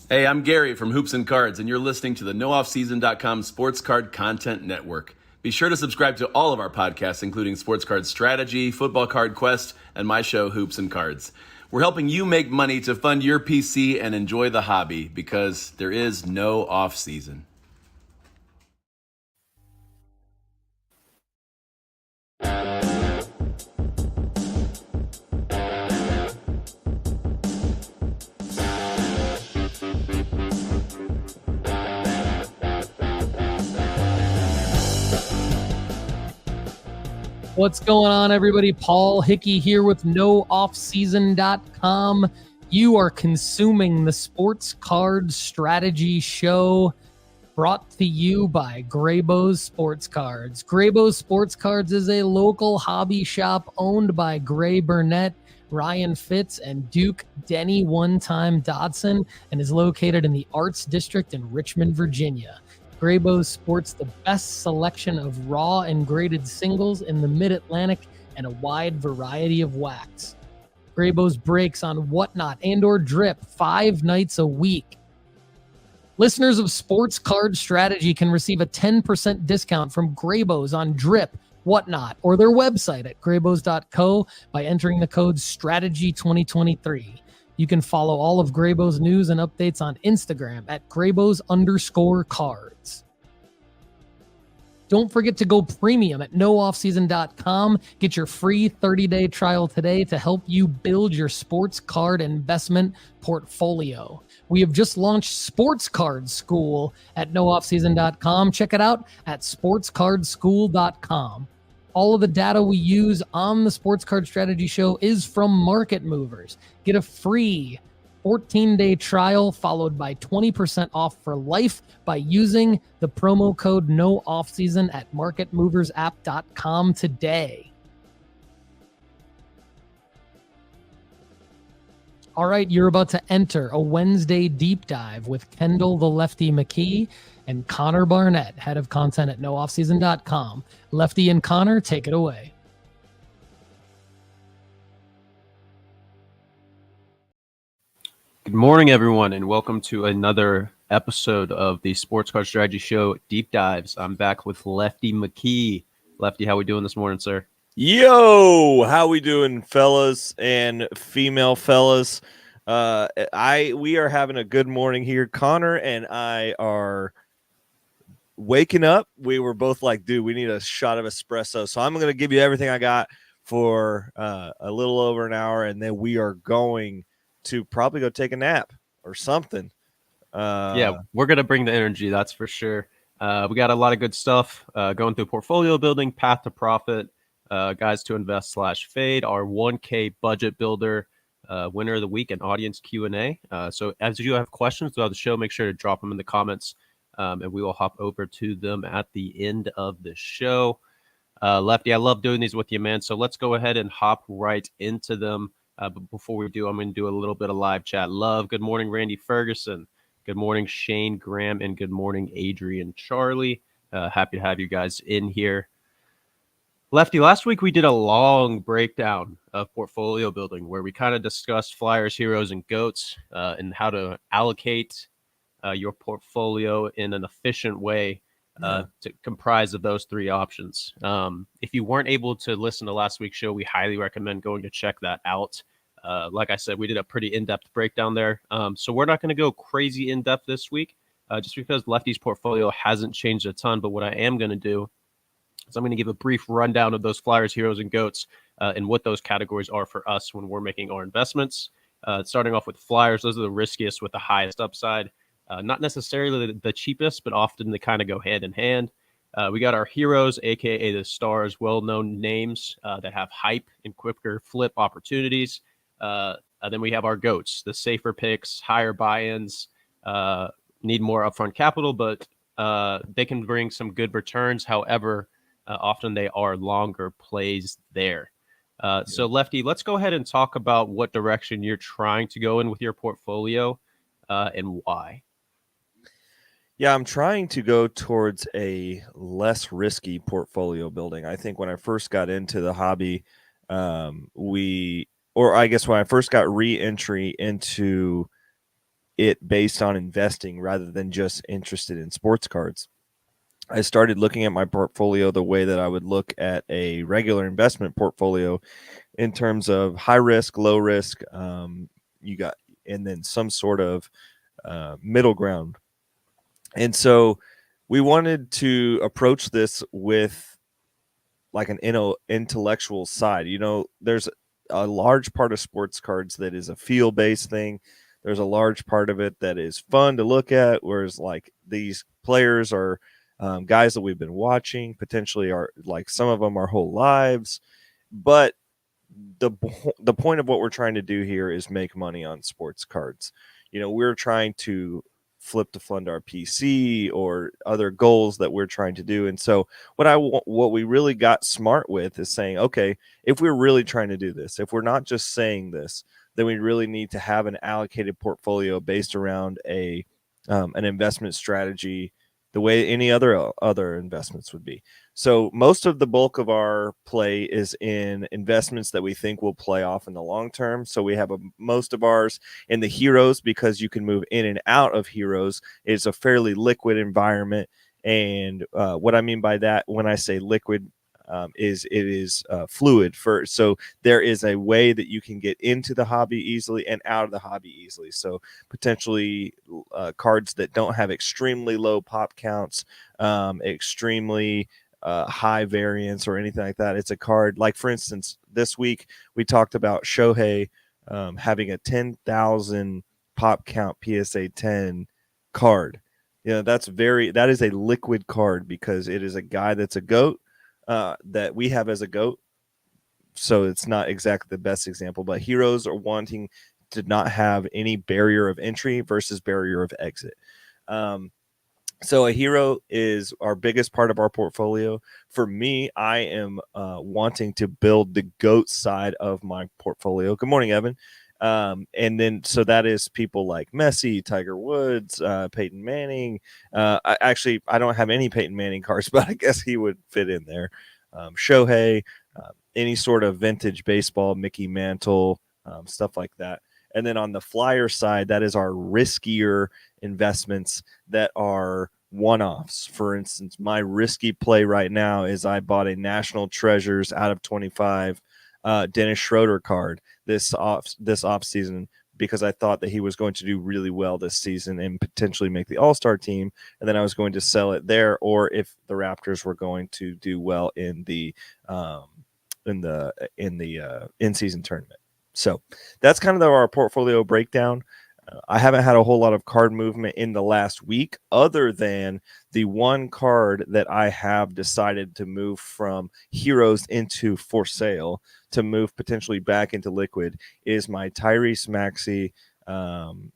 Hey, I'm Gary from Hoops and Cards, and you're listening to the NoOffSeason.com Sports Card Content Network. Be sure to subscribe to all of our podcasts, including Sports Card Strategy, Football Card Quest, and my show, Hoops and Cards. We're helping you make money to fund your PC and enjoy the hobby, because there is no off-season. What's going on, everybody? Paul Hickey here with NoOffSeason.com. You are consuming the Sports Card Strategy Show, brought to you by Graybo's Sports Cards. Graybo's Sports Cards is a local hobby shop owned by Gray Barnett, Ryan Fitz, and Duke Denny One-Time Dodson, and is located in the Arts District in Richmond, Virginia. Graybo's sports the best selection of raw and graded singles in the Mid-Atlantic and a wide variety of wax. Graybo's breaks on Whatnot and or Drip 5 nights a week. Listeners of Sports Card Strategy can receive a 10% discount from Graybo's on Drip, Whatnot, or their website at graybos.co by entering the code STRATEGY2023. You can follow all of Graybo's news and updates on Instagram at Graybos_cards. Don't forget to go premium at NoOffSeason.com. Get your free 30-day trial today to help you build your sports card investment portfolio. We have just launched Sports Card School at NoOffSeason.com. Check it out at SportsCardSchool.com. All of the data we use on the Sports Card Strategy Show is from Market Movers. Get a free 14-day trial followed by 20% off for life by using the promo code NOOFFSEASON at marketmoversapp.com today. All right, you're about to enter a Wednesday deep dive with Kendall the Lefty McKee and Connor Barnett, head of content at NoOffSeason.com. Lefty and Connor, take it away. Good morning, everyone, and welcome to another episode of the Sports Card Strategy Show Deep Dives. I'm back with Lefty McKee. Lefty, how we doing this morning, sir? Yo, how we doing, fellas and female fellas? We are having a good morning here. Connor and I are waking up. We were both like, dude, we need a shot of espresso. So I'm going to give you everything I got for a little over an hour, and then we are going to probably go take a nap or something. Yeah, we're going to bring the energy, that's for sure. We got a lot of good stuff going through portfolio building, path to profit, guys to invest /fade, our 1K budget builder, winner of the week, and audience Q&A. So as you have questions throughout the show, make sure to drop them in the comments, and we will hop over to them at the end of the show. Lefty, I love doing these with you, man. So let's go ahead and hop right into them. But before we do, I'm going to do a little bit of live chat. Good morning, Randy Ferguson. Good morning, Shane Graham, and good morning, Adrian Charlie. Happy to have you guys in here. Lefty, last week we did a long breakdown of portfolio building where we kind of discussed flyers, heroes, and goats and how to allocate your portfolio in an efficient way to comprise of those three options. If you weren't able to listen to last week's show, we highly recommend going to check that out. Like I said, we did a pretty in-depth breakdown there. So we're not going to go crazy in-depth this week just because Lefty's portfolio hasn't changed a ton. But what I am going to do is I'm going to give a brief rundown of those flyers, heroes, and goats and what those categories are for us when we're making our investments. Starting off with flyers, those are the riskiest with the highest upside. Not necessarily the cheapest, but often they kind of go hand in hand. We got our heroes, a.k.a. the stars, well-known names that have hype and quicker flip opportunities. Then we have our goats, the safer picks, higher buy-ins, need more upfront capital, but they can bring some good returns. However, often they are longer plays there. So, Lefty, let's go ahead and talk about what direction you're trying to go in with your portfolio and why. Yeah, I'm trying to go towards a less risky portfolio building. I think when I first got into the hobby, when I first got re-entry into it based on investing rather than just interested in sports cards. I started looking at my portfolio the way that I would look at a regular investment portfolio in terms of high risk, low risk, and then some sort of middle ground. And so we wanted to approach this with like an intellectual side. There's a large part of sports cards that is a feel-based thing. There's a large part of it that is fun to look at, whereas like these players are guys that we've been watching, potentially are like some of them our whole lives. But the point of what we're trying to do here is make money on sports cards. We're trying to flip to fund our PC or other goals that we're trying to do. And so what we really got smart with is saying, okay, if we're really trying to do this, if we're not just saying this, then we really need to have an allocated portfolio based around an investment strategy the way any other investments would be. So most of the bulk of our play is in investments that we think will play off in the long term. So we have most of ours in the heroes, because you can move in and out of heroes. It's a fairly liquid environment. And what I mean by that, when I say liquid, is it is fluid. So there is a way that you can get into the hobby easily and out of the hobby easily. So potentially cards that don't have extremely low pop counts, extremely high variance or anything like that. It's a card like, for instance, this week we talked about Shohei having a 10,000 pop count PSA 10 card. That is a liquid card because it is a guy that's a GOAT. That we have as a GOAT. So it's not exactly the best example, but heroes are wanting to not have any barrier of entry versus barrier of exit. So a hero is our biggest part of our portfolio. For me, I am wanting to build the GOAT side of my portfolio. Good morning, Evan. And then, so that is people like Maxey, Tiger Woods, Peyton Manning. I don't have any Peyton Manning cards, but I guess he would fit in there. Shohei, any sort of vintage baseball, Mickey Mantle, stuff like that. And then on the flyer side, that is our riskier investments that are one-offs. For instance, my risky play right now is I bought a National Treasures out of 25 Dennis Schroeder card this off season because I thought that he was going to do really well this season and potentially make the All-Star team, and then I was going to sell it there, or if the Raptors were going to do well in the in-season tournament. So that's kind of our portfolio breakdown. I haven't had a whole lot of card movement in the last week, other than the one card that I have decided to move from heroes into for sale to move potentially back into liquid is my Tyrese Maxey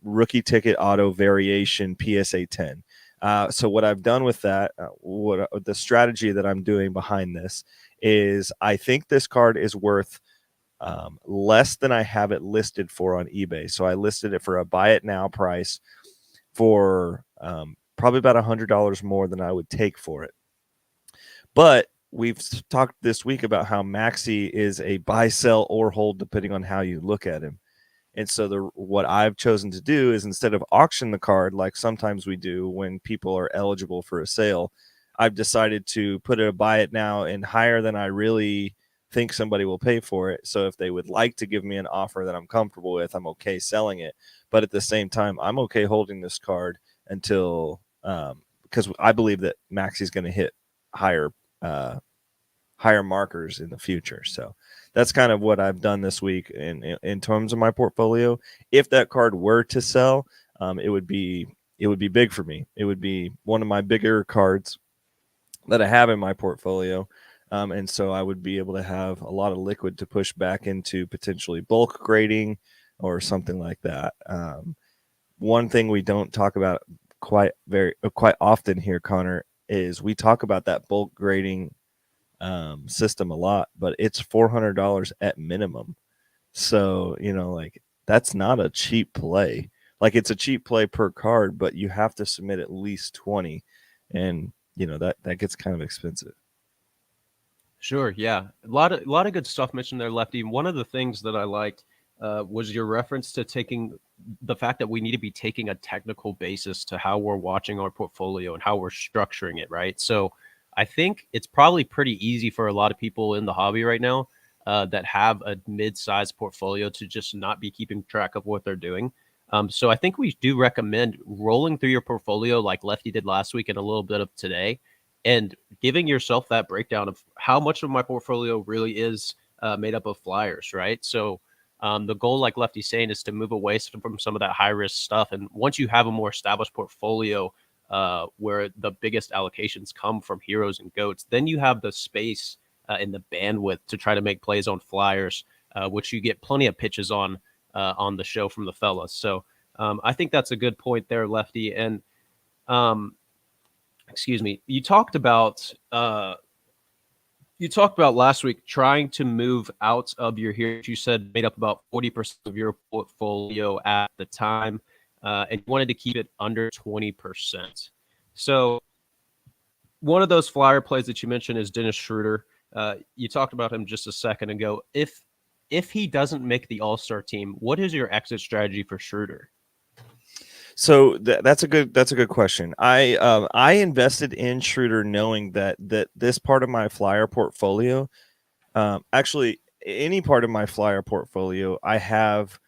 rookie ticket auto variation PSA 10. So what I've done with that, the strategy that I'm doing behind this is I think this card is worth less than I have it listed for on eBay. So I listed it for a buy it now price for probably about $100 more than I would take for it. But we've talked this week about how Maxey is a buy, sell, or hold, depending on how you look at him. And so what I've chosen to do is, instead of auction the card like sometimes we do when people are eligible for a sale, I've decided to put it a buy it now and higher than I really think somebody will pay for it. So if they would like to give me an offer that I'm comfortable with, I'm okay selling it. But at the same time, I'm okay holding this card until because I believe that Maxey's going to hit higher markers in the future. So that's kind of what I've done this week in terms of my portfolio. If that card were to sell, it would be big for me. It would be one of my bigger cards that I have in my portfolio. And so I would be able to have a lot of liquid to push back into potentially bulk grading or something like that. One thing we don't talk about quite often here, Connor, is we talk about that bulk grading system a lot, but it's $400 at minimum. So, that's not a cheap play. Like, it's a cheap play per card, but you have to submit at least 20. And, that gets kind of expensive. Sure, yeah. A lot of good stuff mentioned there, Lefty. One of the things that I liked was your reference to taking the fact that we need to be taking a technical basis to how we're watching our portfolio and how we're structuring it, right? So I think it's probably pretty easy for a lot of people in the hobby right now that have a mid-sized portfolio to just not be keeping track of what they're doing. So I think we do recommend rolling through your portfolio like Lefty did last week and a little bit of today, and giving yourself that breakdown of how much of my portfolio really is made up of flyers, right? So the goal, like Lefty's saying, is to move away from some of that high risk stuff. And once you have a more established portfolio where the biggest allocations come from heroes and goats, then you have the space and the bandwidth to try to make plays on flyers, which you get plenty of pitches on the show from the fellas. So I think that's a good point there, Lefty. And excuse me, you talked about last week trying to move out of your heroes. You said made up about 40% of your portfolio at the time, and you wanted to keep it under 20%. So one of those flyer plays that you mentioned is Dennis Schroeder. You talked about him just a second ago. If he doesn't make the All-Star team, what is your exit strategy for Schroeder? So that's a good question. I invested in Schroeder knowing that this part of my flyer portfolio, actually any part of my flyer portfolio, I have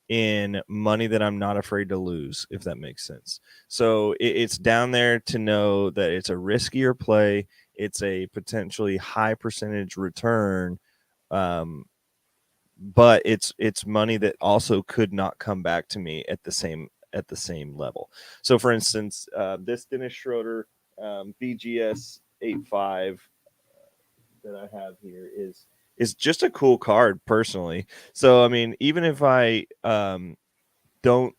in money that I'm not afraid to lose, if that makes sense. So it's down there to know that it's a riskier play. It's a potentially high percentage return, but it's money that also could not come back to me at the same level. So for instance, this Dennis Schroeder BGS 85 that I have here is just a cool card personally. So I mean, even if I don't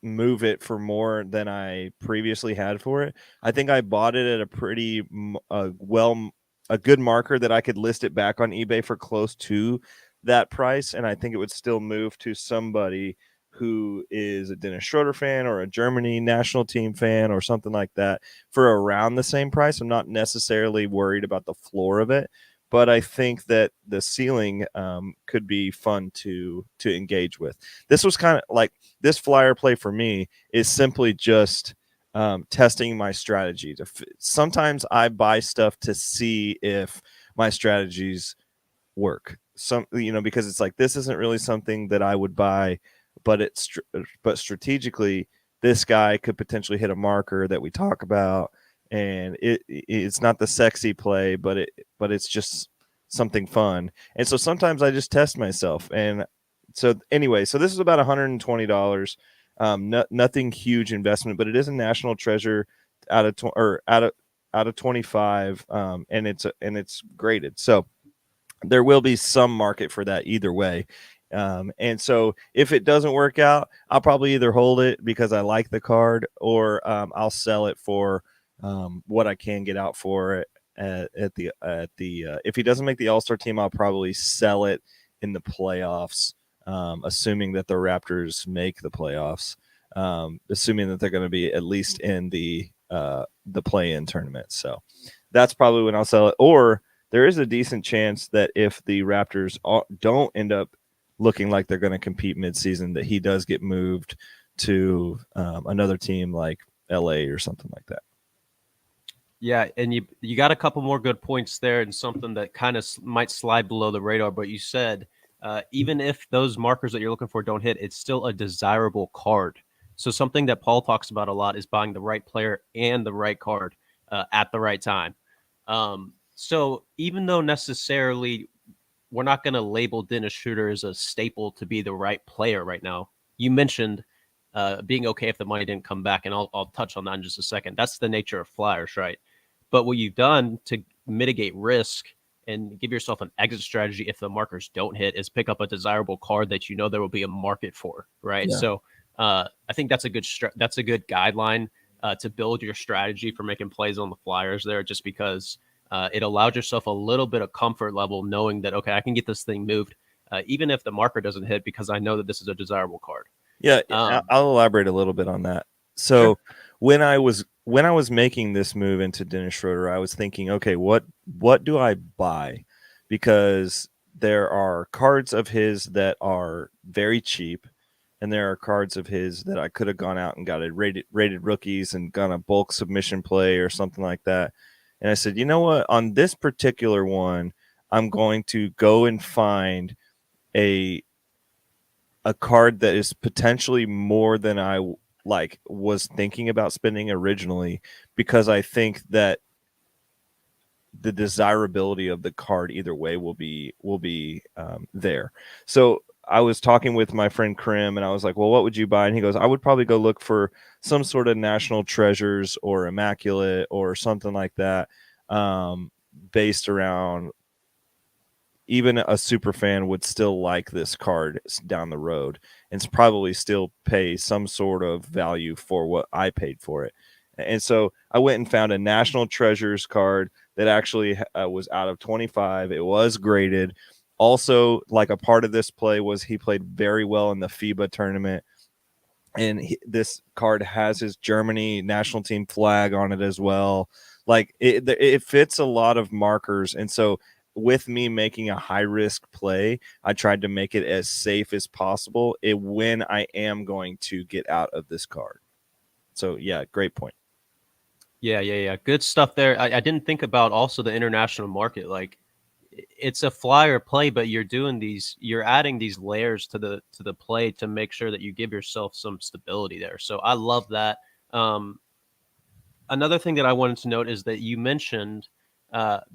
move it for more than I previously had for it, I think I bought it at a pretty a good marker that I could list it back on eBay for close to that price, and I think it would still move to somebody who is a Dennis Schroeder fan or a Germany national team fan or something like that for around the same price. I'm not necessarily worried about the floor of it, but I think that the ceiling could be fun to engage with. This was kind of like this flyer play for me is simply just testing my strategy. Sometimes I buy stuff to see if my strategies work. Because it's like, this isn't really something that I would buy, but strategically, this guy could potentially hit a marker that we talk about, and it's not the sexy play, but it's just something fun. And so sometimes I just test myself. And so anyway, so this is about $120. Nothing huge investment, but it is a national treasure out of 25, and it's graded. So there will be some market for that either way. And so if it doesn't work out, I'll probably either hold it because I like the card, or I'll sell it for what I can get out for it if he doesn't make the All-Star team, I'll probably sell it in the playoffs, assuming that the Raptors make the playoffs, assuming that they're going to be at least in the play-in tournament. So that's probably when I'll sell it. Or there is a decent chance that if the Raptors don't end up looking like they're going to compete midseason, that he does get moved to another team like LA or something like that. Yeah, and you got a couple more good points there, and something that kind of might slide below the radar. But you said even if those markers that you're looking for don't hit, it's still a desirable card. So something that Paul talks about a lot is buying the right player and the right card at the right time. So even though necessarily we're not going to label Dennis Schroeder as a staple to be the right player right now, you mentioned being okay if the money didn't come back, and I'll touch on that in just a second. That's the nature of flyers, right? But what you've done to mitigate risk and give yourself an exit strategy if the markers don't hit is pick up a desirable card that you know there will be a market for, right? Yeah. So I think that's a good guideline to build your strategy for making plays on the flyers there, just because it allowed yourself a little bit of comfort level knowing that, okay, I can get this thing moved even if the marker doesn't hit, because I know that this is a desirable card. Yeah, I'll elaborate a little bit on that. So sure. when I was making this move into Dennis Schroeder, I was thinking, okay, what do I buy? Because there are cards of his that are very cheap, and there are cards of his that I could have gone out and got a rated rookies and gone a bulk submission play or something like that. And I said, you know what? On this particular one, I'm going to go and find a card that is potentially more than I was thinking about spending originally, because I think that the desirability of the card either way will be there. So I was talking with my friend Krim, and I was like, well, what would you buy? And he goes, I would probably go look for some sort of National Treasures or Immaculate or something like that, based around, even a super fan would still like this card down the road and probably still pay some sort of value for what I paid for it. And so I went and found a National Treasures card that actually was out of 25. It was graded. Also, like, a part of this play was he played very well in the FIBA tournament. And this card has his Germany national team flag on it as well. Like, it fits a lot of markers. And so with me making a high risk play, I tried to make it as safe as possible when I am going to get out of this card. So yeah, great point. Yeah. Good stuff there. I didn't think about also the international market. Like, it's a flyer play, but you're adding these layers to the play to make sure that you give yourself some stability there. So I love that. Another thing that I wanted to note is that you mentioned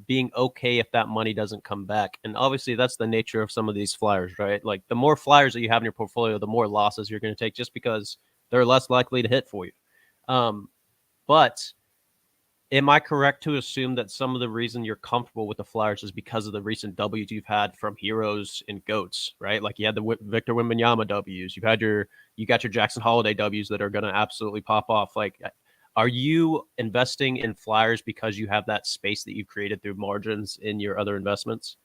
being okay if that money doesn't come back. And obviously that's the nature of some of these flyers, right? Like, the more flyers that you have in your portfolio, the more losses you're going to take, just because they're less likely to hit for you. But am I correct to assume that some of the reason you're comfortable with the flyers is because of the recent W's you've had from heroes and goats, right? Like, you had the Victor Wembanyama W's, you got your Jackson Holliday W's that are going to absolutely pop off. Like, are you investing in flyers because you have that space that you created through margins in your other investments?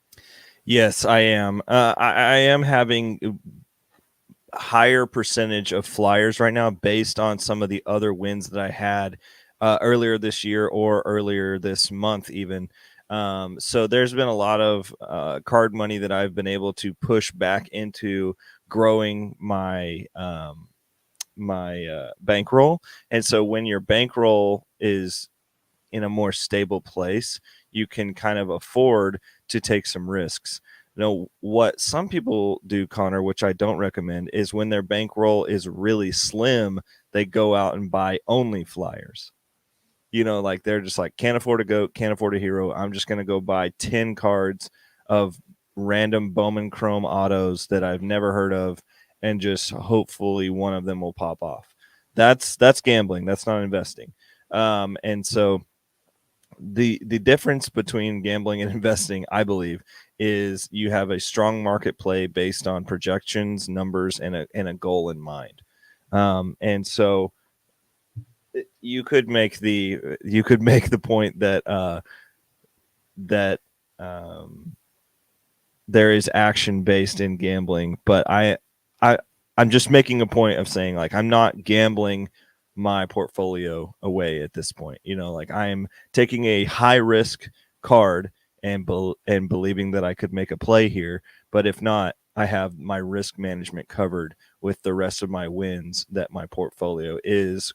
Yes, I am. I am having higher percentage of flyers right now based on some of the other wins that I had earlier this year or earlier this month even. So there's been a lot of card money that I've been able to push back into growing my bankroll. And so when your bankroll is in a more stable place, you can kind of afford to take some risks. What some people do, Connor, which I don't recommend, is when their bankroll is really slim, they go out and buy only flyers. Like, they're just like, can't afford a goat, can't afford a hero. I'm just going to go buy 10 cards of random Bowman Chrome autos that I've never heard of, and just hopefully one of them will pop off. That's gambling. That's not investing. And so the difference between gambling and investing, I believe, is you have a strong market play based on projections, numbers, and a goal in mind. And so you could make the point that there is action based in gambling, but I'm just making a point of saying, like, I'm not gambling my portfolio away at this point. Like, I'm taking a high risk card and believing that I could make a play here, but if not, I have my risk management covered with the rest of my wins that my portfolio is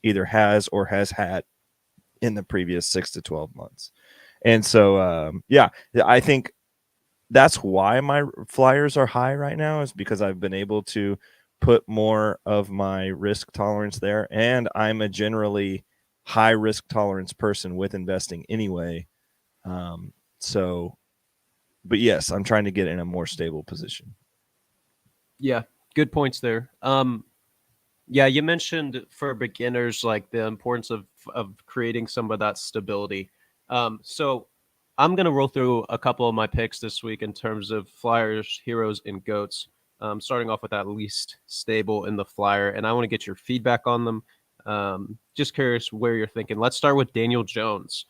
either has or has had in the previous 6 to 12 months. And so yeah, I think that's why my flyers are high right now, is because I've been able to put more of my risk tolerance there, and I'm a generally high risk tolerance person with investing anyway. But yes, I'm trying to get in a more stable position. Yeah, good points there. Yeah, you mentioned for beginners, like, the importance of creating some of that stability. So I'm going to roll through a couple of my picks this week in terms of flyers, heroes, and goats. Starting off with that least stable in the flyer, and I want to get your feedback on them. Just curious where you're thinking. Let's start with Daniel Jones.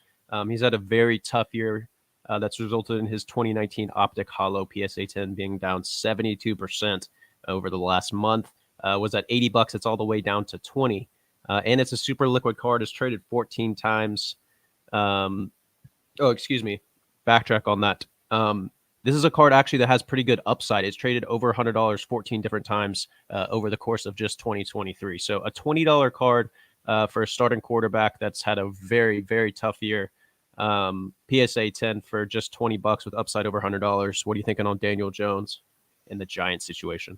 He's had a very tough year that's resulted in his 2019 Optic Hollow PSA 10 being down 72% over the last month. Was at $80. It's all the way down to 20. And it's a super liquid card. It's traded 14 times. Excuse me. Backtrack on that. This is a card actually that has pretty good upside. It's traded over $100 14 different times over the course of just 2023. So a $20 card for a starting quarterback that's had a very, very tough year. PSA 10 for just $20 with upside over $100. What are you thinking on Daniel Jones in the Giants situation?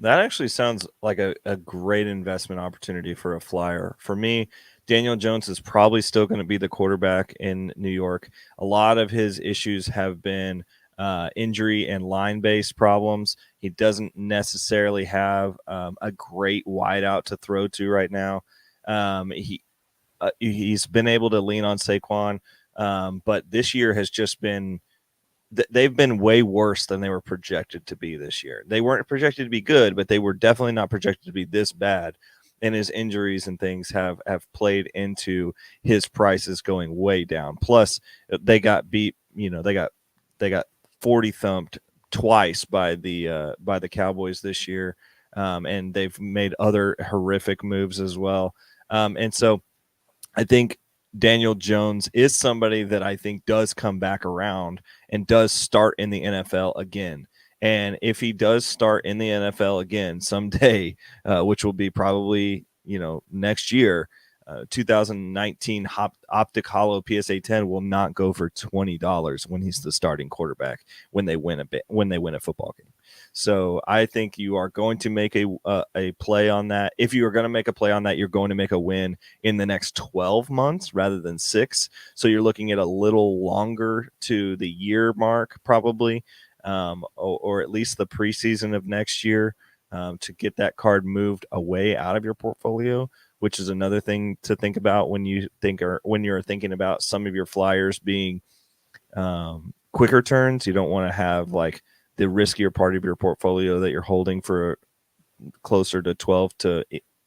That actually sounds like a great investment opportunity for a flyer. For me, Daniel Jones is probably still going to be the quarterback in New York. A lot of his issues have been injury and line-based problems. He doesn't necessarily have a great wideout to throw to right now. He's been able to lean on Saquon, but this year has just been they've been way worse than they were projected to be this year. They weren't projected to be good, but they were definitely not projected to be this bad. And his injuries and things have played into his prices going way down. Plus, they got beat. They got 40 thumped twice by the Cowboys this year, and they've made other horrific moves as well. And so, I think Daniel Jones is somebody that I think does come back around and does start in the NFL again. And if he does start in the NFL again someday, which will be probably, next year, 2019 Optic Hollow PSA 10 will not go for $20 when he's the starting quarterback when they win a football game. So I think you are going to make a play on that. If you are going to make a play on that, you're going to make a win in the next 12 months rather than 6. So you're looking at a little longer to the year mark probably, or at least the preseason of next year to get that card moved away out of your portfolio, which is another thing to think about when you're thinking about some of your flyers being quicker turns. You don't want to have like the riskier part of your portfolio that you're holding for closer to 12 to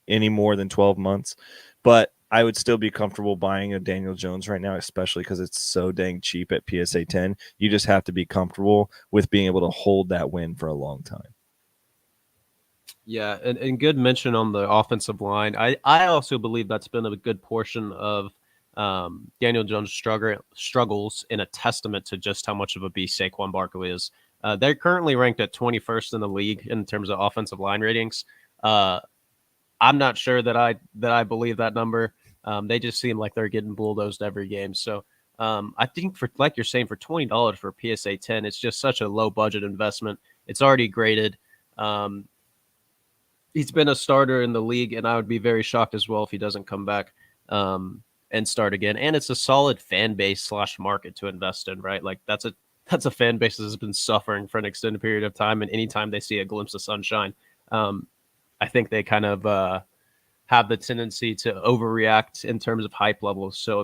any more than 12 months. But I would still be comfortable buying a Daniel Jones right now, especially because it's so dang cheap at PSA 10. You just have to be comfortable with being able to hold that win for a long time. Yeah, and good mention on the offensive line. I also believe that's been a good portion of Daniel Jones' struggles in a testament to just how much of a beast Saquon Barkley is. They're currently ranked at 21st in the league in terms of offensive line ratings. I'm not sure that I believe that number. They just seem like they're getting bulldozed every game. So I think for like you're saying, for $20 for a PSA 10, it's just such a low budget investment. It's already graded. He's been a starter in the league, and I would be very shocked as well if he doesn't come back and start again. And it's a solid fan base / market to invest in, right? Like that's a fan base that has been suffering for an extended period of time, and anytime they see a glimpse of sunshine, I think they kind of have the tendency to overreact in terms of hype levels. So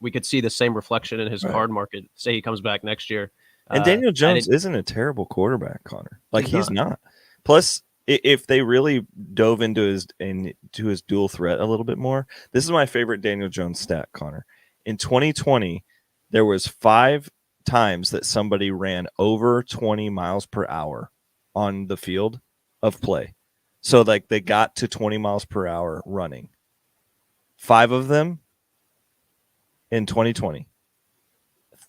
we could see the same reflection in his card market. Say he comes back next year. And Daniel Jones isn't a terrible quarterback, Connor. Like he's not. Plus, if they really dove into his dual threat a little bit more, this is my favorite Daniel Jones stat, Connor. In 2020, there was 5 times that somebody ran over 20 miles per hour on the field of play. So like they got to 20 miles per hour running. 5 of them in 2020.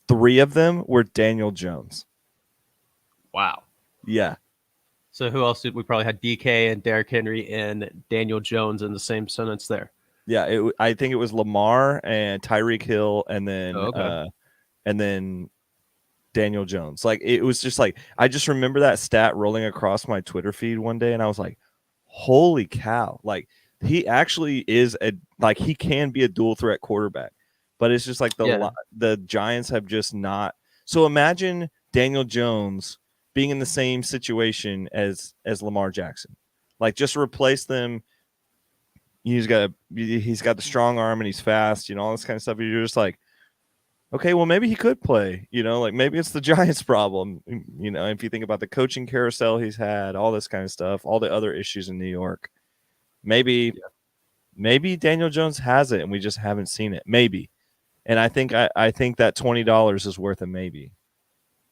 3 of them were Daniel Jones. Wow. Yeah. So who else did we probably had DK and Derrick Henry and Daniel Jones in the same sentence there? Yeah, I think it was Lamar and Tyreek Hill and then Daniel Jones. Like it was just like I just remember that stat rolling across my Twitter feed one day, and I was like, "Holy cow!" Like he actually is he can be a dual threat quarterback, but it's just like the Giants have just not. So imagine Daniel Jones being in the same situation as Lamar Jackson, like just replace them. He's got the strong arm and he's fast, all this kind of stuff. You're just like, okay, well maybe he could play, like maybe it's the Giants' problem, if you think about the coaching carousel he's had, all this kind of stuff, all the other issues in New York, maybe Daniel Jones has it and we just haven't seen it, maybe. And I think that $20 is worth a maybe.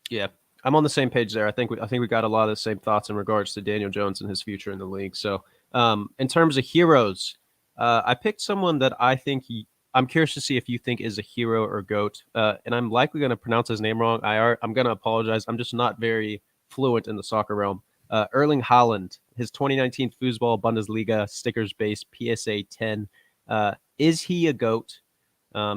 Yeah. I'm on the same page there. I think we got a lot of the same thoughts in regards to Daniel Jones and his future in the league. So, in terms of heroes, I picked someone that I think I'm curious to see if you think is a hero or GOAT. And I'm likely going to pronounce his name wrong. I'm going to apologize. I'm just not very fluent in the soccer realm. Erling Haaland, his 2019 Fußball Bundesliga stickers base PSA 10. Is he a GOAT?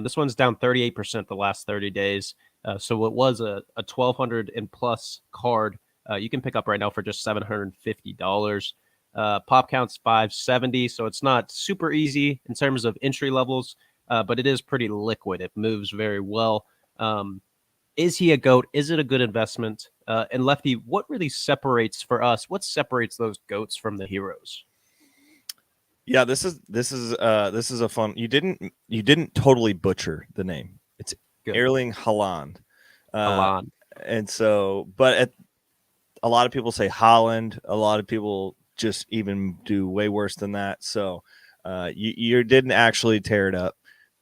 This one's down 38% the last 30 days. So it was a 1,200 and plus card you can pick up right now for just $750. Pop count's 570, so it's not super easy in terms of entry levels, but it is pretty liquid. It moves very well. Is he a GOAT? Is it a good investment? And Lefty, what really separates for us? What separates those GOATs from the heroes? Yeah, this is a fun. You didn't totally butcher the name. It's Good. Erling Haaland. Haaland. And so, a lot of people say Haaland. A lot of people just even do way worse than that. So you didn't actually tear it up.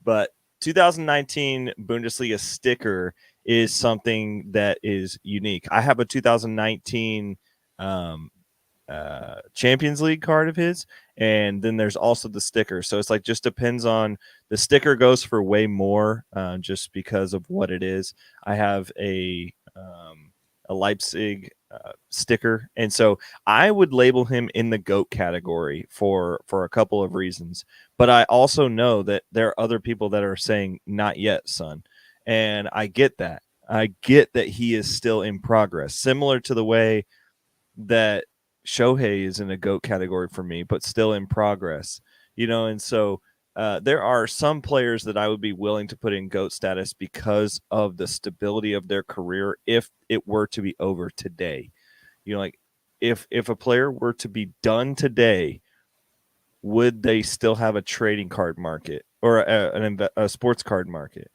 But 2019 Bundesliga sticker is something that is unique. I have a 2019 Champions League card of his, and then there's also the sticker. So it's like just depends on the sticker goes for way more just because of what it is. I have a Leipzig sticker, and so I would label him in the GOAT category for a couple of reasons. But I also know that there are other people that are saying not yet, son, and I get that. I get that he is still in progress, similar to the way that Shohei is in a GOAT category for me, but still in progress, and so there are some players that I would be willing to put in GOAT status because of the stability of their career if it were to be over today. Like if a player were to be done today, would they still have a trading card market or a sports card market?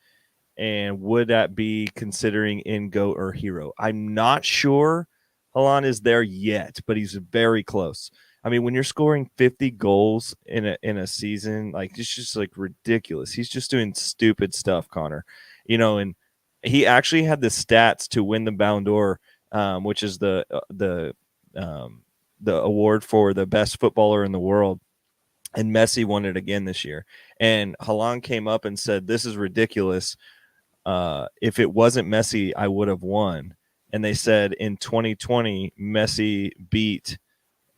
And would that be considering in GOAT or hero? I'm not sure Haaland is there yet, but he's very close. I mean, when you're scoring 50 goals in a season, like it's just like ridiculous. He's just doing stupid stuff, Connor. And he actually had the stats to win the Ballon d'Or, which is the award for the best footballer in the world. And Messi won it again this year. And Haaland came up and said, "This is ridiculous. If it wasn't Messi, I would have won." And they said in 2020, Messi beat,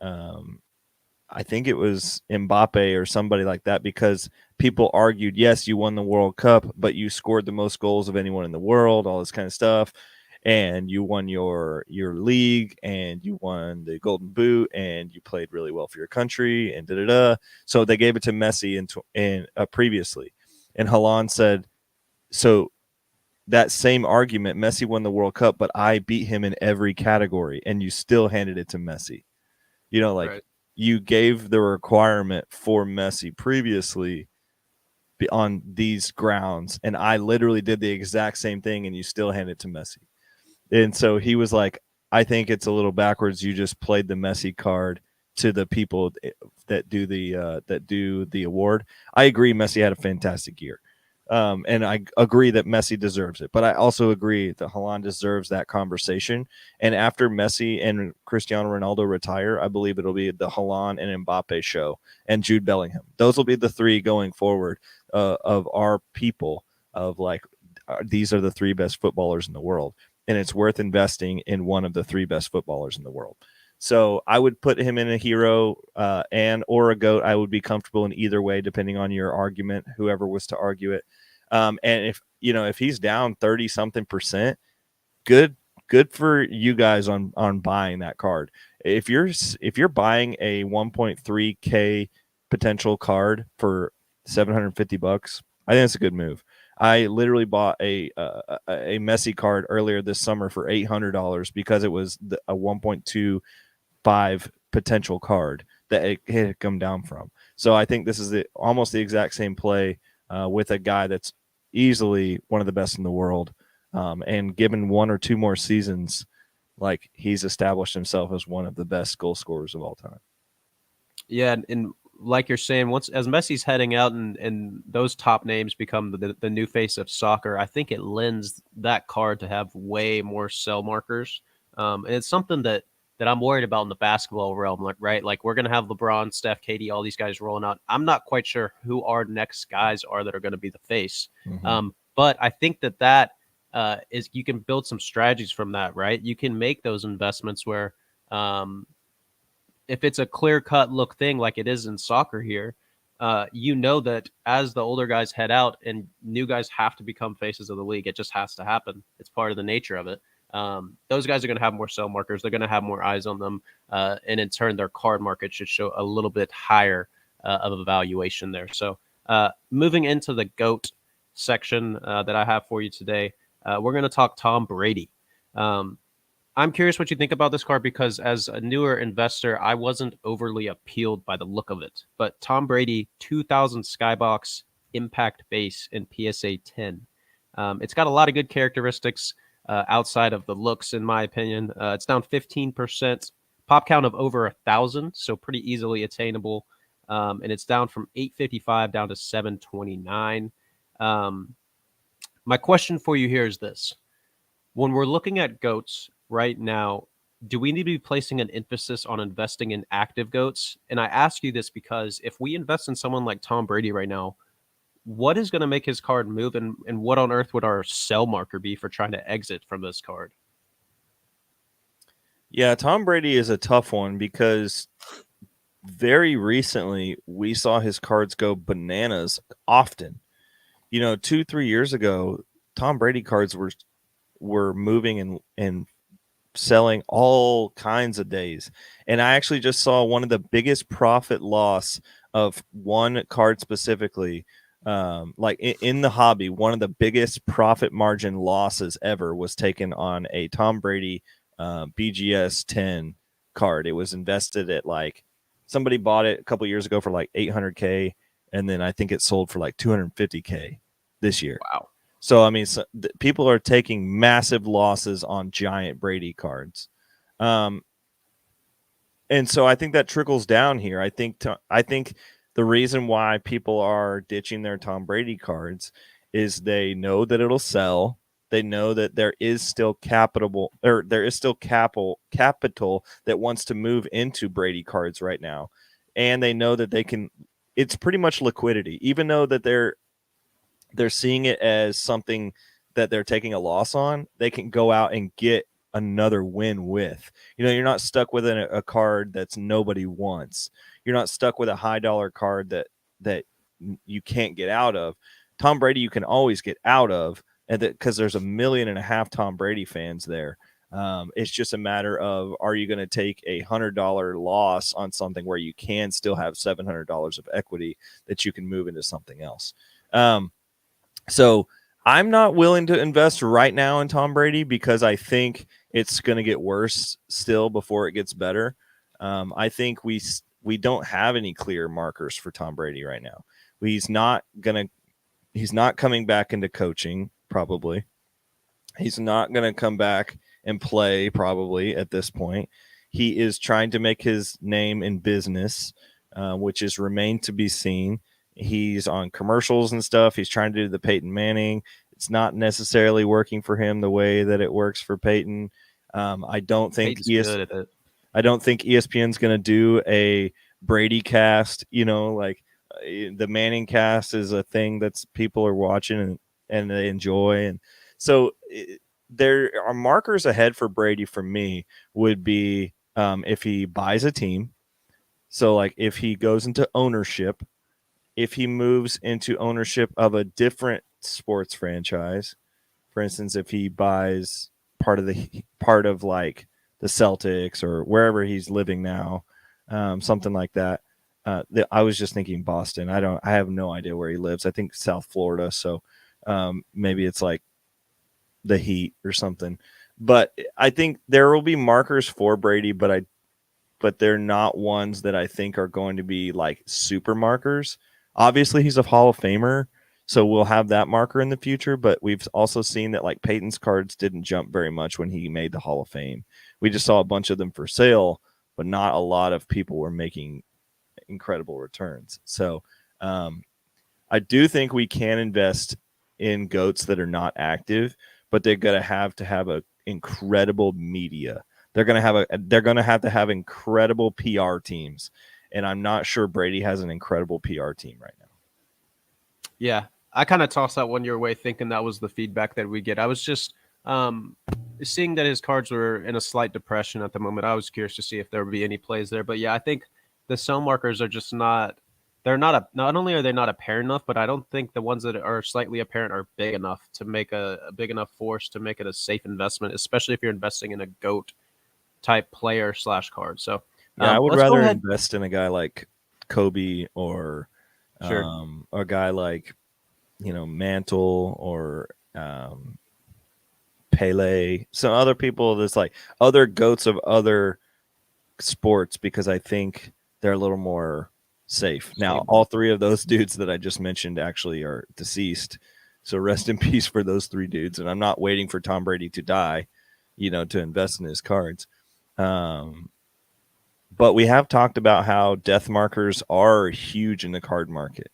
I think it was Mbappe or somebody like that, because people argued, yes, you won the World Cup, but you scored the most goals of anyone in the world, all this kind of stuff. And you won your league, and you won the Golden Boot, and you played really well for your country, and da-da-da. So they gave it to Messi in previously. And Haaland said, so that same argument, Messi won the World Cup, but I beat him in every category, and you still handed it to Messi. Right. You gave the requirement for Messi previously on these grounds, and I literally did the exact same thing, and you still handed it to Messi. And so he was like, I think it's a little backwards. You just played the Messi card to the people that do the award. I agree Messi had a fantastic year. And I agree that Messi deserves it. But I also agree that Haaland deserves that conversation. And after Messi and Cristiano Ronaldo retire, I believe it'll be the Haaland and Mbappe show and Jude Bellingham. Those will be the three going forward of our people of like, these are the three best footballers in the world. And it's worth investing in one of the three best footballers in the world. So I would put him in a hero and or a GOAT. I would be comfortable in either way, depending on your argument, whoever was to argue it. And if he's down 30-something%, good for you guys on buying that card. If you're buying a 1.3K potential card for $750, I think that's a good move. I literally bought a Messi card earlier this summer for $800 because it was a 1.25 potential card that it had come down from. So I think this is almost the exact same play with a guy that's easily one of the best in the world. And given one or two more seasons, like he's established himself as one of the best goal scorers of all time. Yeah, and like you're saying, as Messi's heading out and those top names become the new face of soccer, I think it lends that card to have way more sell markers. And it's something that that I'm worried about in the basketball realm, like, right? Like, we're going to have LeBron, Steph, KD, all these guys rolling out. I'm not quite sure who our next guys are that are going to be the face. But I think that is, you can build some strategies from that, right? You can make those investments where if it's a clear-cut look thing like it is in soccer here, you know that as the older guys head out and new guys have to become faces of the league, it just has to happen. It's part of the nature of it. Those guys are going to have more sell markers. They're going to have more eyes on them. And in turn, their card market should show a little bit higher of a valuation there. So moving into the GOAT section that I have for you today, we're going to talk Tom Brady. I'm curious what you think about this card, because as a newer investor, I wasn't overly appealed by the look of it. But Tom Brady, 2000 Skybox Impact Base in PSA 10. It's got a lot of good characteristics outside of the looks, in my opinion. It's down 15%, pop count of over 1,000, so pretty easily attainable. And it's down from 855 down to 729. My question for you here is this. When we're looking at GOATs right now, do we need to be placing an emphasis on investing in active GOATs? And I ask you this because if we invest in someone like Tom Brady right now, what is going to make his card move, and what on earth would our sell marker be for trying to exit from this card? Yeah, Tom Brady is a tough one because very recently we saw his cards go bananas often. 2-3 years ago, Tom Brady cards were moving and selling all kinds of days. And I actually just saw one of the biggest profit loss of one card specifically. Like in the hobby, one of the biggest profit margin losses ever was taken on a Tom Brady BGS 10 card. It was invested at somebody bought it a couple years ago for like $800K, and then I think it sold for like $250K this year. Wow. So I mean, people are taking massive losses on giant Brady cards, and so I think that trickles down here. I think the reason why people are ditching their Tom Brady cards is they know that it'll sell. They know that there is still capital that wants to move into Brady cards right now, and they know that they can. It's pretty much liquidity, even though that they're seeing it as something that they're taking a loss on. They can go out and get another win with. You're not stuck with a card that's nobody wants. You're not stuck with a high dollar card that you can't get out of. Tom Brady you can always get out of, and because there's 1.5 million Tom Brady fans there. It's just a matter of, are you going to take a $100 loss on something where you can still have $700 of equity that you can move into something else. So I'm not willing to invest right now in Tom Brady because I think it's going to get worse still before it gets better. I think we don't have any clear markers for Tom Brady right now. He's not coming back into coaching, probably. He's not going to come back and play, probably, at this point. He is trying to make his name in business, which is remain to be seen. He's on commercials and stuff. He's trying to do the Peyton Manning. It's not necessarily working for him the way that it works for Peyton. I don't think ESPN's going to do a Brady cast. The Manning cast is a thing that's people are watching and they enjoy. And so there are markers ahead for Brady for me would be if he buys a team. So like if he goes into ownership, if he moves into ownership of a different sports franchise, for instance, if he buys part of like the Celtics or wherever he's living now, something like that. I was just thinking Boston. I have no idea where he lives. I think South Florida. So maybe it's like the Heat or something. But I think there will be markers for Brady, but they're not ones that I think are going to be like super markers. Obviously, he's a Hall of Famer, so we'll have that marker in the future. But we've also seen that like Peyton's cards didn't jump very much when he made the Hall of Fame. We just saw a bunch of them for sale, but not a lot of people were making incredible returns. So I do think we can invest in GOATs that are not active, but they're going to have a incredible media. they're going to have incredible PR teams, and I'm not sure Brady has an incredible PR team right now. Yeah, I kind of tossed that one your way, thinking that was the feedback that we get. I was just seeing that his cards were in a slight depression at the moment. I was curious to see if there would be any plays there, but yeah, I think the sell markers are just not. Not only are they not apparent enough, but I don't think the ones that are slightly apparent are big enough to make a big enough force to make it a safe investment, especially if you're investing in a GOAT type player / card. So yeah, I would rather invest in a guy like Kobe or a guy like, Mantle or Pele, some other people that's like other GOATs of other sports, because I think they're a little more safe. Now, all three of those dudes that I just mentioned actually are deceased. So rest in peace for those three dudes. And I'm not waiting for Tom Brady to die, to invest in his cards. But we have talked about how death markers are huge in the card market,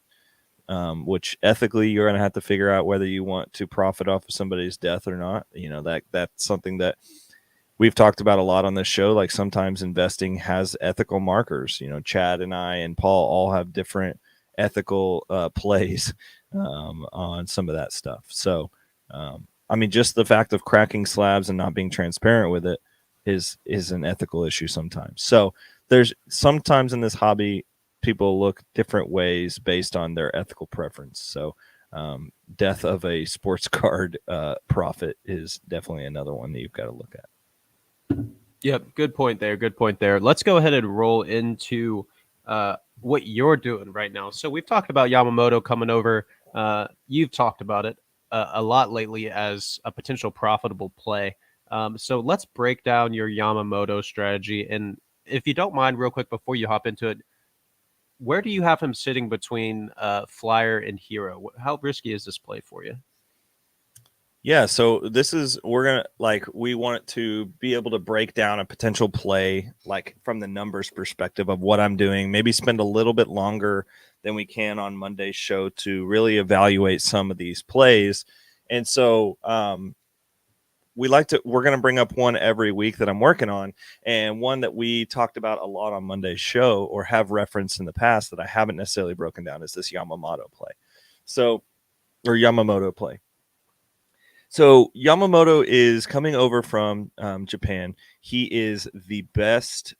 which ethically you're going to have to figure out whether you want to profit off of somebody's death or not. That's something that we've talked about a lot on this show. Like sometimes investing has ethical markers. Chad and I and Paul all have different ethical plays on some of that stuff. So, just the fact of cracking slabs and not being transparent with it is an ethical issue sometimes. So there's sometimes in this hobby, people look different ways based on their ethical preference. So death of a sports card profit is definitely another one that you've got to look at. Yep, good point there. Let's go ahead and roll into what you're doing right now. So we've talked about Yamamoto coming over. You've talked about it a lot lately as a potential profitable play. So let's break down your Yamamoto strategy. And if you don't mind, real quick, before you hop into it, where do you have him sitting between flyer and hero? How risky is this play for you? Yeah, so we want to be able to break down a potential play, like from the numbers perspective of what I'm doing, maybe spend a little bit longer than we can on Monday's show to really evaluate some of these plays. And so we're going to bring up one every week that I'm working on, and one that we talked about a lot on Monday's show or have referenced in the past that I haven't necessarily broken down is this Yamamoto play. Yamamoto play. So Yamamoto is coming over from Japan. He is the best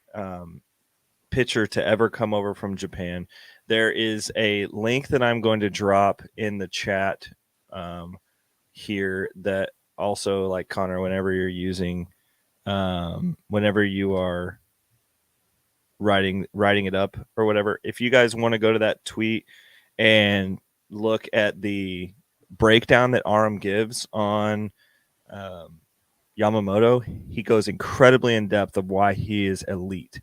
pitcher to ever come over from Japan. There is a link that I'm going to drop in the chat here that also, like Connor, whenever you're using, whenever you are writing it up or whatever, if you guys want to go to that tweet and look at the breakdown that Aram gives on Yamamoto, he goes incredibly in depth of why he is elite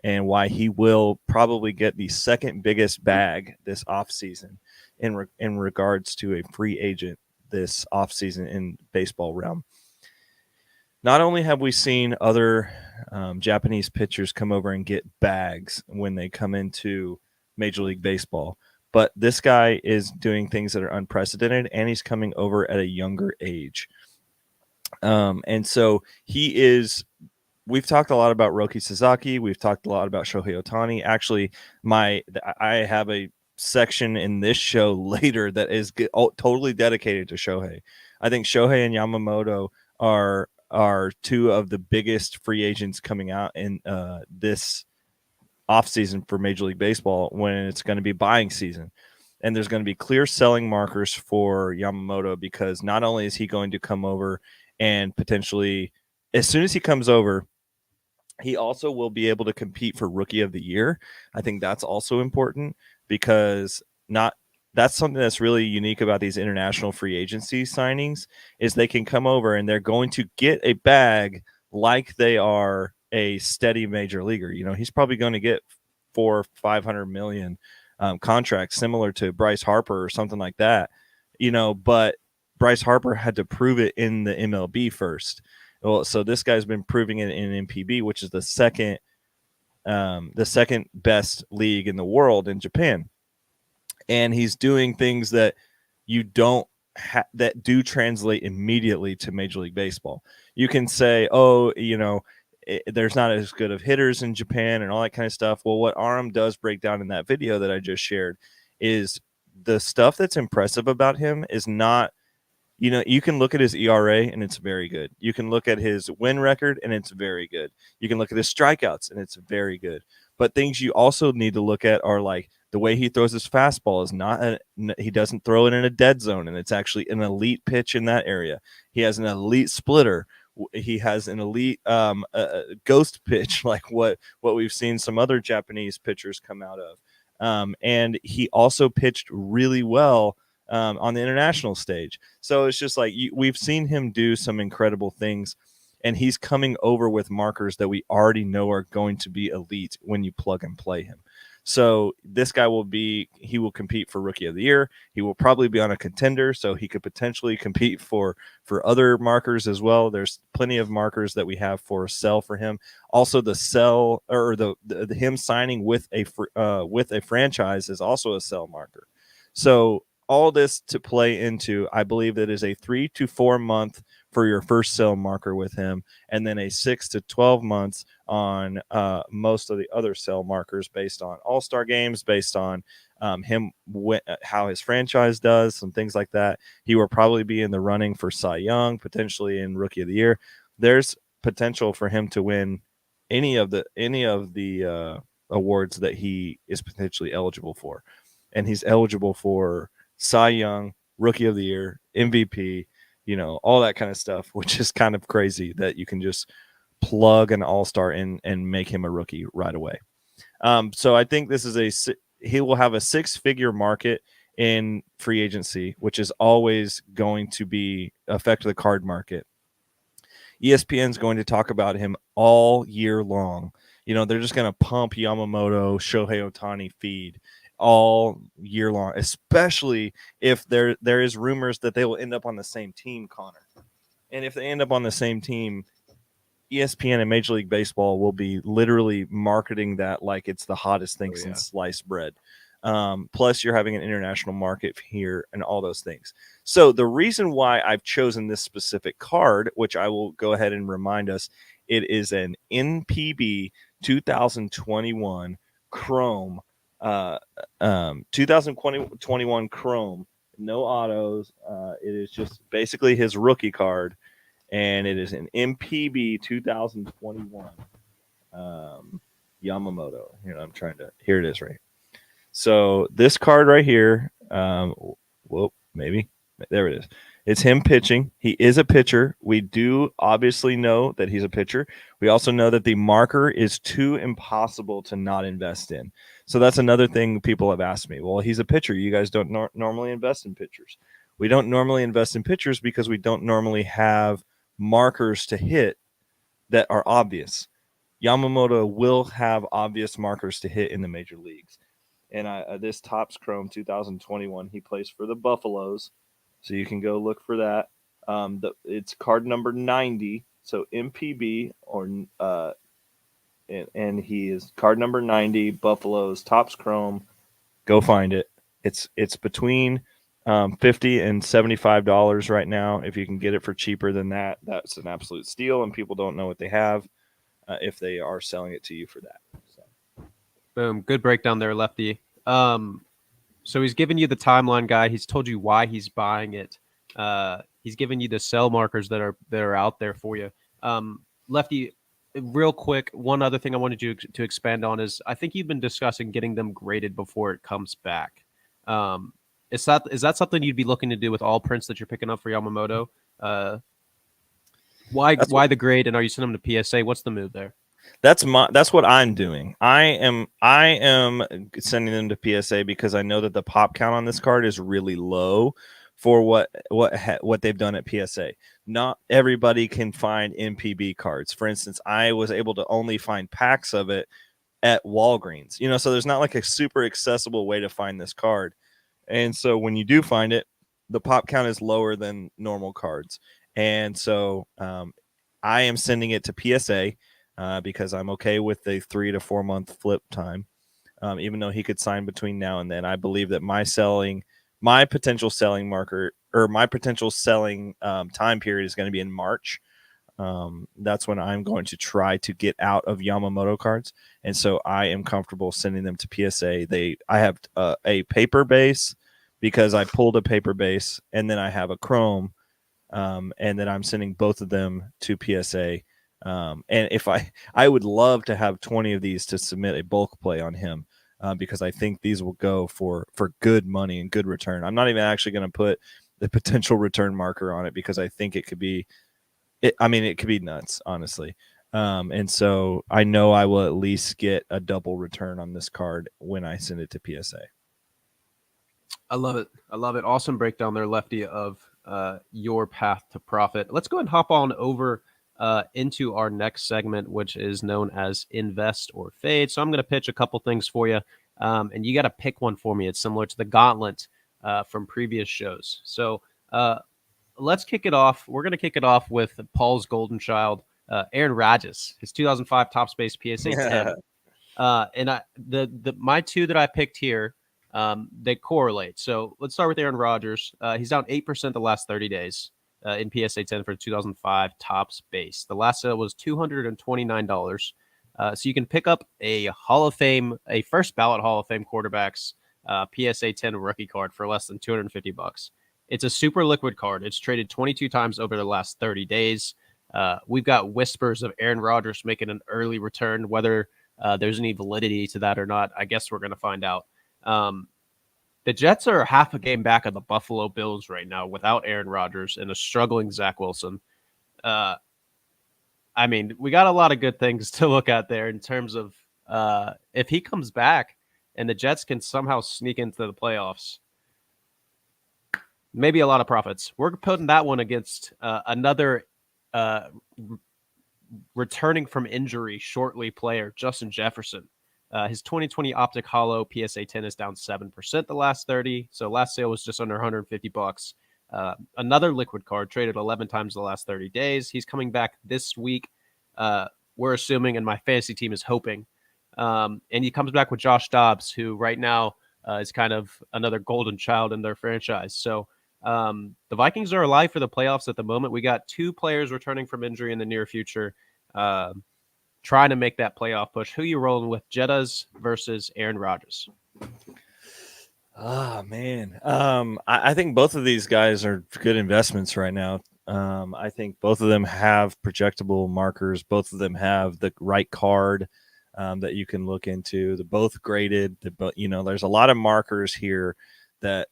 and why he will probably get the second biggest bag this offseason in regards to a free agent this offseason in baseball realm. Not only have we seen other Japanese pitchers come over and get bags when they come into Major League Baseball, but this guy is doing things that are unprecedented, and he's coming over at a younger age. And so we've talked a lot about Roki Sasaki. We've talked a lot about Shohei Ohtani. Actually, I have a section in this show later that is totally dedicated to Shohei. I think Shohei and Yamamoto are two of the biggest free agents coming out in this offseason for Major League Baseball when it's going to be buying season. And there's going to be clear selling markers for Yamamoto, because not only is he going to come over and potentially, as soon as he comes over, he also will be able to compete for Rookie of the Year. I think that's also important, because that's something that's really unique about these international free agency signings is they can come over and they're going to get a bag like they are a steady major leaguer. He's probably going to get $400 or $500 million contracts similar to Bryce Harper or something like that, but Bryce Harper had to prove it in the MLB first. Well, so this guy's been proving it in MPB, which is the second best league in the world in Japan. And he's doing things that that do translate immediately to Major League Baseball. You can say, there's not as good of hitters in Japan and all that kind of stuff. Well, what Aram does break down in that video that I just shared is the stuff that's impressive about him is not, you can look at his ERA and it's very good. You can look at his win record and it's very good. You can look at his strikeouts and it's very good. But things you also need to look at are like the way he throws his fastball is he doesn't throw it in a dead zone, and it's actually an elite pitch in that area. He has an elite splitter. He has an elite ghost pitch, like what we've seen some other Japanese pitchers come out of. And he also pitched really well on the international stage. So it's just like we've seen him do some incredible things, and he's coming over with markers that we already know are going to be elite when you plug and play him. So this guy he will compete for Rookie of the Year. He will probably be on a contender, so he could potentially compete for other markers as well. There's plenty of markers that we have for sell for him. Also, the sell or the him signing with a franchise is also a sell marker. So all this to play into, I believe that is a 3 to 4 month for your first sell marker with him, and then a 6 to 12 months on most of the other sell markers based on all-star games, based on how his franchise does, some things like that. He will probably be in the running for Cy Young, potentially in Rookie of the Year. There's potential for him to win any of the awards that he is potentially eligible for, and he's eligible for Cy Young, Rookie of the Year, MVP, all that kind of stuff, which is kind of crazy that you can just plug an all-star in and make him a rookie right away. So I think he will have a 6-figure market in free agency, which is always going to affect the card market. ESPN is going to talk about him all year long. They're just going to pump Yamamoto, Shohei Ohtani feed all year long, especially if there is rumors that they will end up on the same team, Connor. And if they end up on the same team, ESPN and Major League Baseball will be literally marketing that like it's the hottest thing since sliced bread. Plus, you're having an international market here and all those things. So the reason why I've chosen this specific card, which I will go ahead and remind us, it is an NPB 2021 Chrome 2021 Chrome, no autos. It is just basically his rookie card, and it is an MPB 2021 Yamamoto. Here it is, right? So this card right here, maybe there it is. It's him pitching. He is a pitcher. We do obviously know that he's a pitcher. We also know that the marker is too impossible to not invest in. So that's another thing people have asked me. Well, he's a pitcher. You guys don't normally invest in pitchers. We don't normally invest in pitchers because we don't normally have markers to hit that are obvious. Yamamoto will have obvious markers to hit in the major leagues. And this Topps Chrome 2021, he plays for the Buffaloes. So you can go look for that. It's card number 90. So MPB and he is card number 90, Buffaloes, Topps Chrome. Go find it. It's between $50 and $75 right now. If you can get it for cheaper than that, that's an absolute steal, and people don't know what they have if they are selling it to you for that. So. Boom. Good breakdown there, Lefty. So he's given you the timeline guide. He's told you why he's buying it. He's given you the sell markers that are out there for you. Lefty, real quick, one other thing I wanted you to expand on is I think you've been discussing getting them graded before it comes back. Is that something you'd be looking to do with all prints that you're picking up for Yamamoto? Why the grade, and are you sending them to PSA? What's the move there? That's what I'm doing. I am sending them to PSA because I know that the pop count on this card is really low for what they've done at PSA. Not everybody can find MPB cards. For instance, I was able to only find packs of it at Walgreens. So there's not like a super accessible way to find this card. And so when you do find it, the pop count is lower than normal cards. And so I am sending it to PSA. Because I'm okay with the 3 to 4 month flip time, even though he could sign between now and then. I believe that my potential selling marker or my potential selling time period is going to be in March. that's when I'm going to try to get out of Yamamoto cards. And so I am comfortable sending them to PSA. I have a paper base because I pulled a paper base, and then I have a chrome, and then I'm sending both of them to PSA. And if I would love to have 20 of these to submit a bulk play on him, because I think these will go for good money and good return. I'm not even actually going to put the potential return marker on it because I think it could be, it could be nuts, honestly. And so I know I will at least get a double return on this card when I send it to PSA. I love it. I love it. Awesome breakdown there, Lefty, of your path to profit. Let's go ahead and hop on over into our next segment, which is known as Invest or Fade. So I'm going to pitch a couple things for you, and you got to pick one for me. It's similar to the gauntlet from previous shows. So let's kick it off. We're going to kick it off with Paul's golden child, Aaron Rodgers, his 2005 top space PSA 10. And my two that I picked here, they correlate. So let's start with Aaron Rodgers. He's down 8% the last 30 days in PSA 10 for 2005 tops base. The last sale was $229. So you can pick up a first ballot Hall of Fame quarterback's PSA 10 rookie card for less than $250. It's a super liquid card. It's traded 22 times over the last 30 days. We've got whispers of Aaron Rodgers making an early return. Whether there's any validity to that or not, I guess we're going to find out. The Jets are half a game back of the Buffalo Bills right now without Aaron Rodgers and a struggling Zach Wilson. We got a lot of good things to look at there in terms of if he comes back and the Jets can somehow sneak into the playoffs, maybe a lot of profits. We're putting that one against another returning from injury shortly player, Justin Jefferson. His 2020 Optic Hollow PSA 10 is down 7% the last 30. So last sale was just under $150. Another liquid card traded 11 times the last 30 days. He's coming back this week. We're assuming, and my fantasy team is hoping. And he comes back with Josh Dobbs, who right now is kind of another golden child in their franchise. So the Vikings are alive for the playoffs at the moment. We got two players returning from injury in the near future. Trying to make that playoff push. Who you rolling with, Jettas versus Aaron Rodgers? Oh, man. I think both of these guys are good investments right now. I think both of them have projectable markers. Both of them have the right card that you can look into. They're both graded. There's a lot of markers here that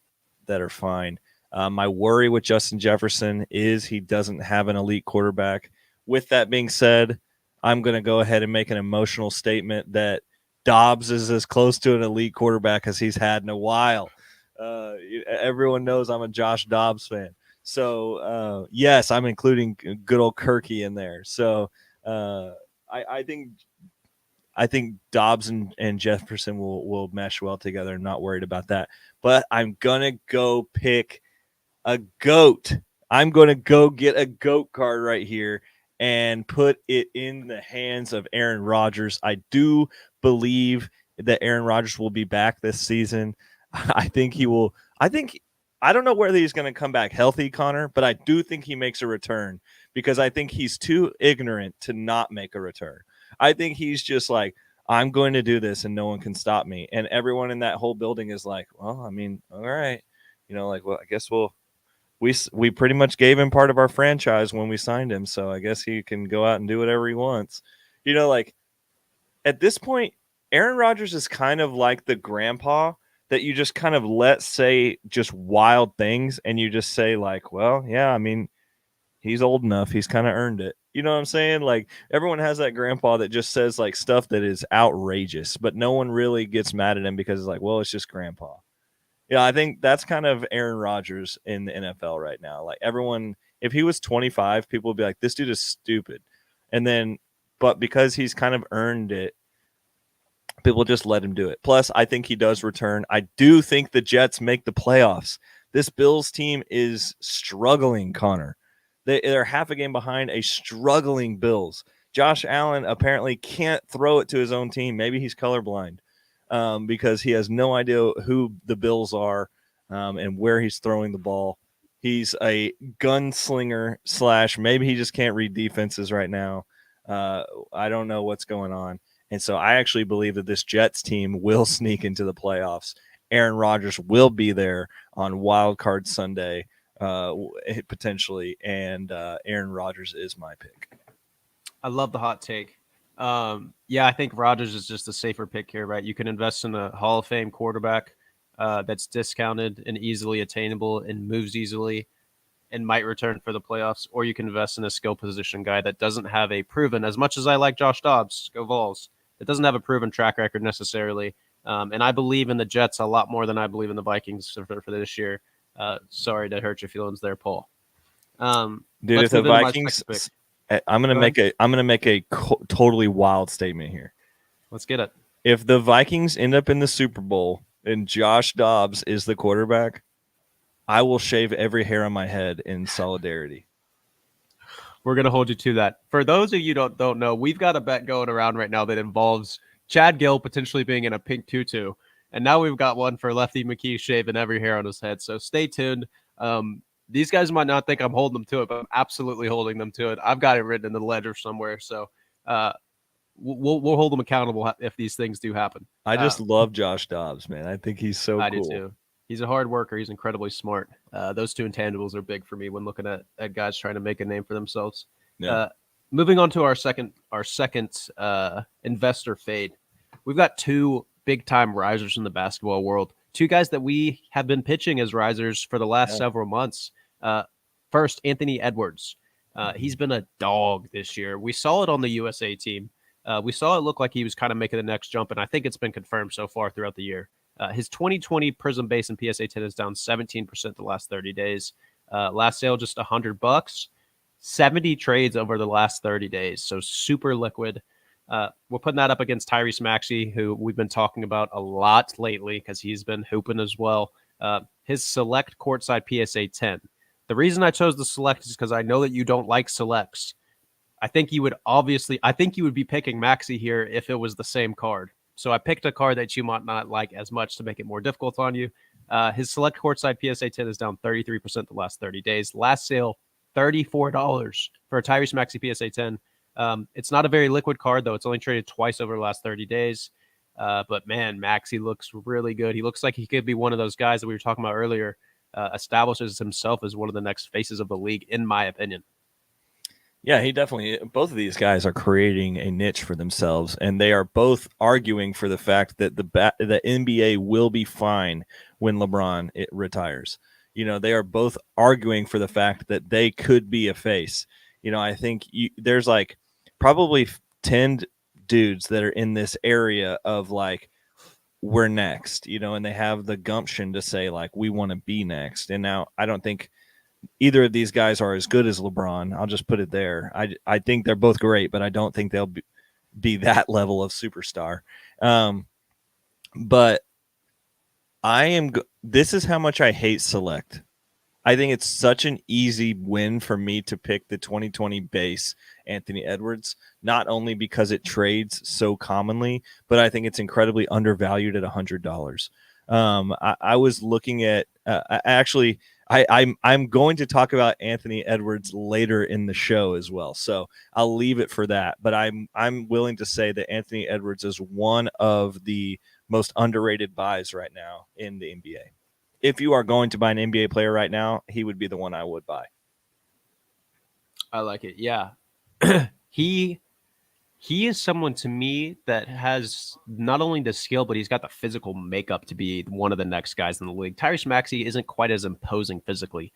are fine. My worry with Justin Jefferson is he doesn't have an elite quarterback. With that being said, I'm going to go ahead and make an emotional statement that Dobbs is as close to an elite quarterback as he's had in a while. Everyone knows I'm a Josh Dobbs fan. So, yes, I'm including good old Kirky in there. So I think Dobbs and Jefferson will mesh well together. I'm not worried about that. But I'm going to go pick a GOAT. I'm going to go get a GOAT card right here and put it in the hands of Aaron Rodgers. I do believe that Aaron Rodgers will be back this season. I think he will. I don't know whether he's going to come back healthy, Connor, but I do think he makes a return because I think he's too ignorant to not make a return. I think he's just like, I'm going to do this and no one can stop me. And everyone in that whole building is like, well, all right. Well, I guess we pretty much gave him part of our franchise when we signed him, so I guess he can go out and do whatever he wants. At this point, Aaron Rodgers is kind of like the grandpa that you just kind of let say just wild things, and you just say like, well, yeah, he's old enough. He's kind of earned it. You know what I'm saying? Like, everyone has that grandpa that just says like stuff that is outrageous, but no one really gets mad at him because it's like, well, it's just grandpa. Yeah, I think that's kind of Aaron Rodgers in the NFL right now. Like, everyone, if he was 25, people would be like, this dude is stupid. But because he's kind of earned it, people just let him do it. Plus, I think he does return. I do think the Jets make the playoffs. This Bills team is struggling, Connor. They're half a game behind a struggling Bills. Josh Allen apparently can't throw it to his own team. Maybe he's colorblind. Because he has no idea who the Bills are and where he's throwing the ball. He's a gunslinger / maybe he just can't read defenses right now. I don't know what's going on. And so I actually believe that this Jets team will sneak into the playoffs. Aaron Rodgers will be there on Wild Card Sunday, potentially, and Aaron Rodgers is my pick. I love the hot take. Yeah, I think Rodgers is just a safer pick here, right? You can invest in a Hall of Fame quarterback that's discounted and easily attainable and moves easily and might return for the playoffs, or you can invest in a skill position guy that doesn't have a proven, as much as I like Josh Dobbs, go Vols, it doesn't have a proven track record necessarily. And I believe in the Jets a lot more than I believe in the Vikings for this year. Sorry to hurt your feelings there, Paul. Dude, if the Vikings, I'm gonna make a totally wild statement here. Let's get it. If the Vikings end up in the Super Bowl and Josh Dobbs is the quarterback, I will shave every hair on my head in solidarity. We're going to hold you to that. For those of you who don't know, we've got a bet going around right now that involves Chad Gill potentially being in a pink tutu. And now we've got one for Lefty McKee shaving every hair on his head. So stay tuned. These guys might not think I'm holding them to it, but I'm absolutely holding them to it. I've got it written in the ledger somewhere. So we'll hold them accountable if these things do happen. I just love Josh Dobbs, man. I think he's so cool. I do too. He's a hard worker. He's incredibly smart. Those two intangibles are big for me when looking at guys trying to make a name for themselves. Yeah. Moving on to our second investor fade. We've got two big-time risers in the basketball world. Two guys that we have been pitching as risers for the last several months. First, Anthony Edwards. He's been a dog this year. We saw it on the USA team. We saw it look like he was kind of making the next jump, and I think it's been confirmed so far throughout the year. His 2020 Prism base and PSA 10 is down 17% the last 30 days. Last sale, just $100. 70 trades over the last 30 days. So super liquid. We're putting that up against Tyrese Maxey, who we've been talking about a lot lately because he's been hooping as well. His select courtside PSA 10. The reason I chose the select is because I know that you don't like selects. I think you would be picking Maxey here if it was the same card. So I picked a card that you might not like as much to make it more difficult on you. His select courtside PSA 10 is down 33% the last 30 days. Last sale, $34 for a Tyrese Maxey PSA 10. It's not a very liquid card, though. It's only traded twice over the last 30 days. But, man, Maxey looks really good. He looks like he could be one of those guys that we were talking about earlier, establishes himself as one of the next faces of the league, in my opinion. Yeah, he definitely. Both of these guys are creating a niche for themselves, and they are both arguing for the fact that the NBA will be fine when LeBron retires. You know, they are both arguing for the fact that they could be a face. You know, I think there's like probably 10 dudes that are in this area of like, we're next, you know, and they have the gumption to say like, we want to be next. And now I don't think either of these guys are as good as LeBron. I'll just put it there. I think they're both great, but I don't think they'll be that level of superstar. But this is how much I hate select. I think it's such an easy win for me to pick the 2020 base Anthony Edwards, not only because it trades so commonly, but I think it's incredibly undervalued at $100. I was looking at I'm going to talk about Anthony Edwards later in the show as well, so I'll leave it for that. But I'm willing to say that Anthony Edwards is one of the most underrated buys right now in the NBA. If you are going to buy an NBA player right now, he would be the one I would buy. I like it. Yeah. He is someone to me that has not only the skill, but he's got the physical makeup to be one of the next guys in the league. Tyrese Maxey isn't quite as imposing physically.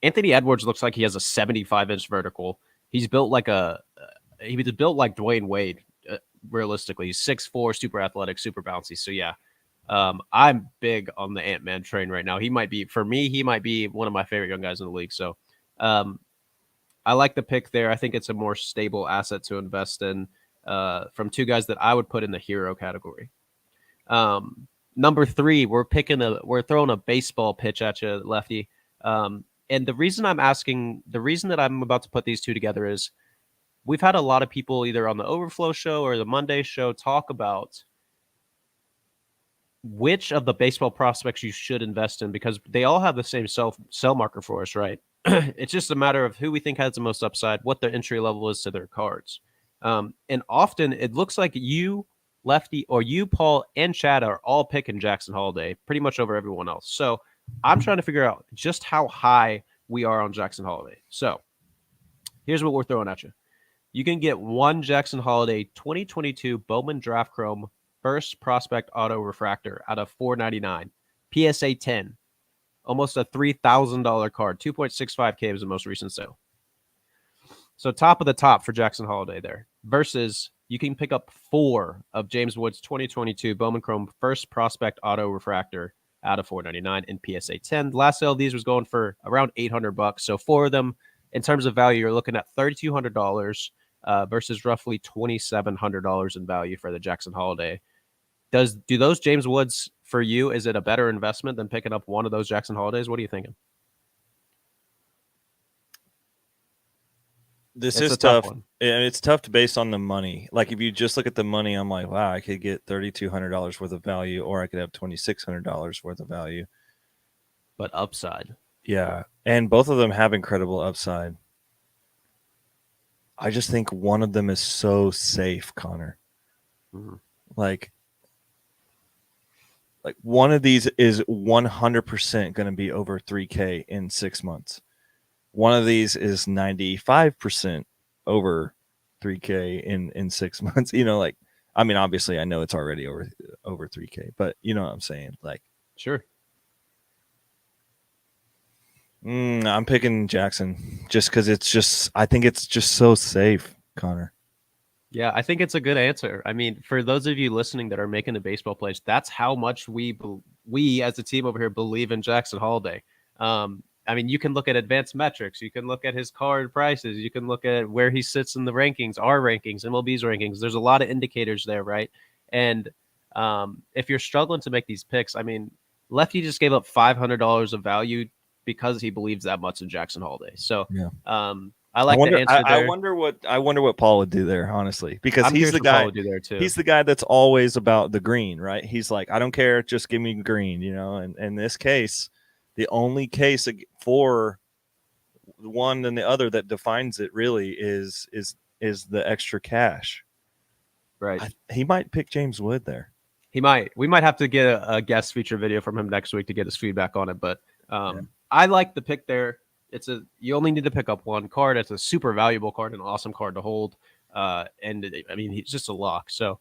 Anthony Edwards looks like he has a 75-inch vertical. He's built like Dwayne Wade. Realistically, he's 6'4", super athletic, super bouncy. So yeah. I'm big on the Ant-Man train right now. He might be one of my favorite young guys in the league. So I like the pick there. I think it's a more stable asset to invest in from two guys that I would put in the hero category. Number 3, we're throwing a baseball pitch at you, Lefty. And the reason that I'm about to put these two together is we've had a lot of people either on the Overflow show or the Monday show talk about which of the baseball prospects you should invest in, because they all have the same sell marker for us, right? It's just a matter of who we think has the most upside, what their entry level is to their cards. And often it looks like you, Lefty, or you, Paul, and Chad are all picking Jackson Holliday pretty much over everyone else. So I'm trying to figure out just how high we are on Jackson Holliday. So here's what we're throwing at you. You can get one Jackson Holliday 2022 Bowman Draft Chrome First Prospect Auto Refractor out of $499. PSA 10. Almost a $3,000 card. 2.65K was the most recent sale. So top of the top for Jackson Holliday there. Versus you can pick up 4 of James Wood's 2022 Bowman Chrome First Prospect Auto Refractor out of $499 in PSA 10. The last sale of these was going for around $800. So 4 of them, in terms of value, you're looking at $3,200 versus roughly $2,700 in value for the Jackson Holliday. Do those James Woods for you, is it a better investment than picking up one of those Jackson Hollidays? What are you thinking? This is tough. And it's tough based on the money. Like if you just look at the money, I'm like, wow, I could get $3,200 worth of value, or I could have $2,600 worth of value. But upside. Yeah. And both of them have incredible upside. I just think one of them is so safe, Connor. Mm-hmm. Like one of these is 100% going to be over 3K in 6 months. One of these is 95% over 3K in 6 months. You know, like, I mean, obviously I know it's already over 3K, but you know what I'm saying? Like, sure. I'm picking Jackson just because I think it's just so safe, Connor. Yeah, I think it's a good answer. I mean, for those of you listening that are making the baseball plays, that's how much we as a team over here believe in Jackson Holliday. I mean, you can look at advanced metrics. You can look at his card prices. You can look at where he sits in the rankings, our rankings, MLB's rankings. There's a lot of indicators there, right? And if you're struggling to make these picks, I mean, Lefty just gave up $500 of value because he believes that much in Jackson Holliday. So yeah. I like the answer there. I wonder what Paul would do there, honestly, because he's the guy. Paul would do there too. He's the guy that's always about the green, right? He's like, I don't care, just give me green, you know. And in this case, the only case for one than the other that defines it really is the extra cash. Right. He might pick James Wood there. He might. We might have to get a guest feature video from him next week to get his feedback on it. But I like the pick there. You only need to pick up one card. It's a super valuable card, an awesome card to hold. And I mean, he's just a lock. So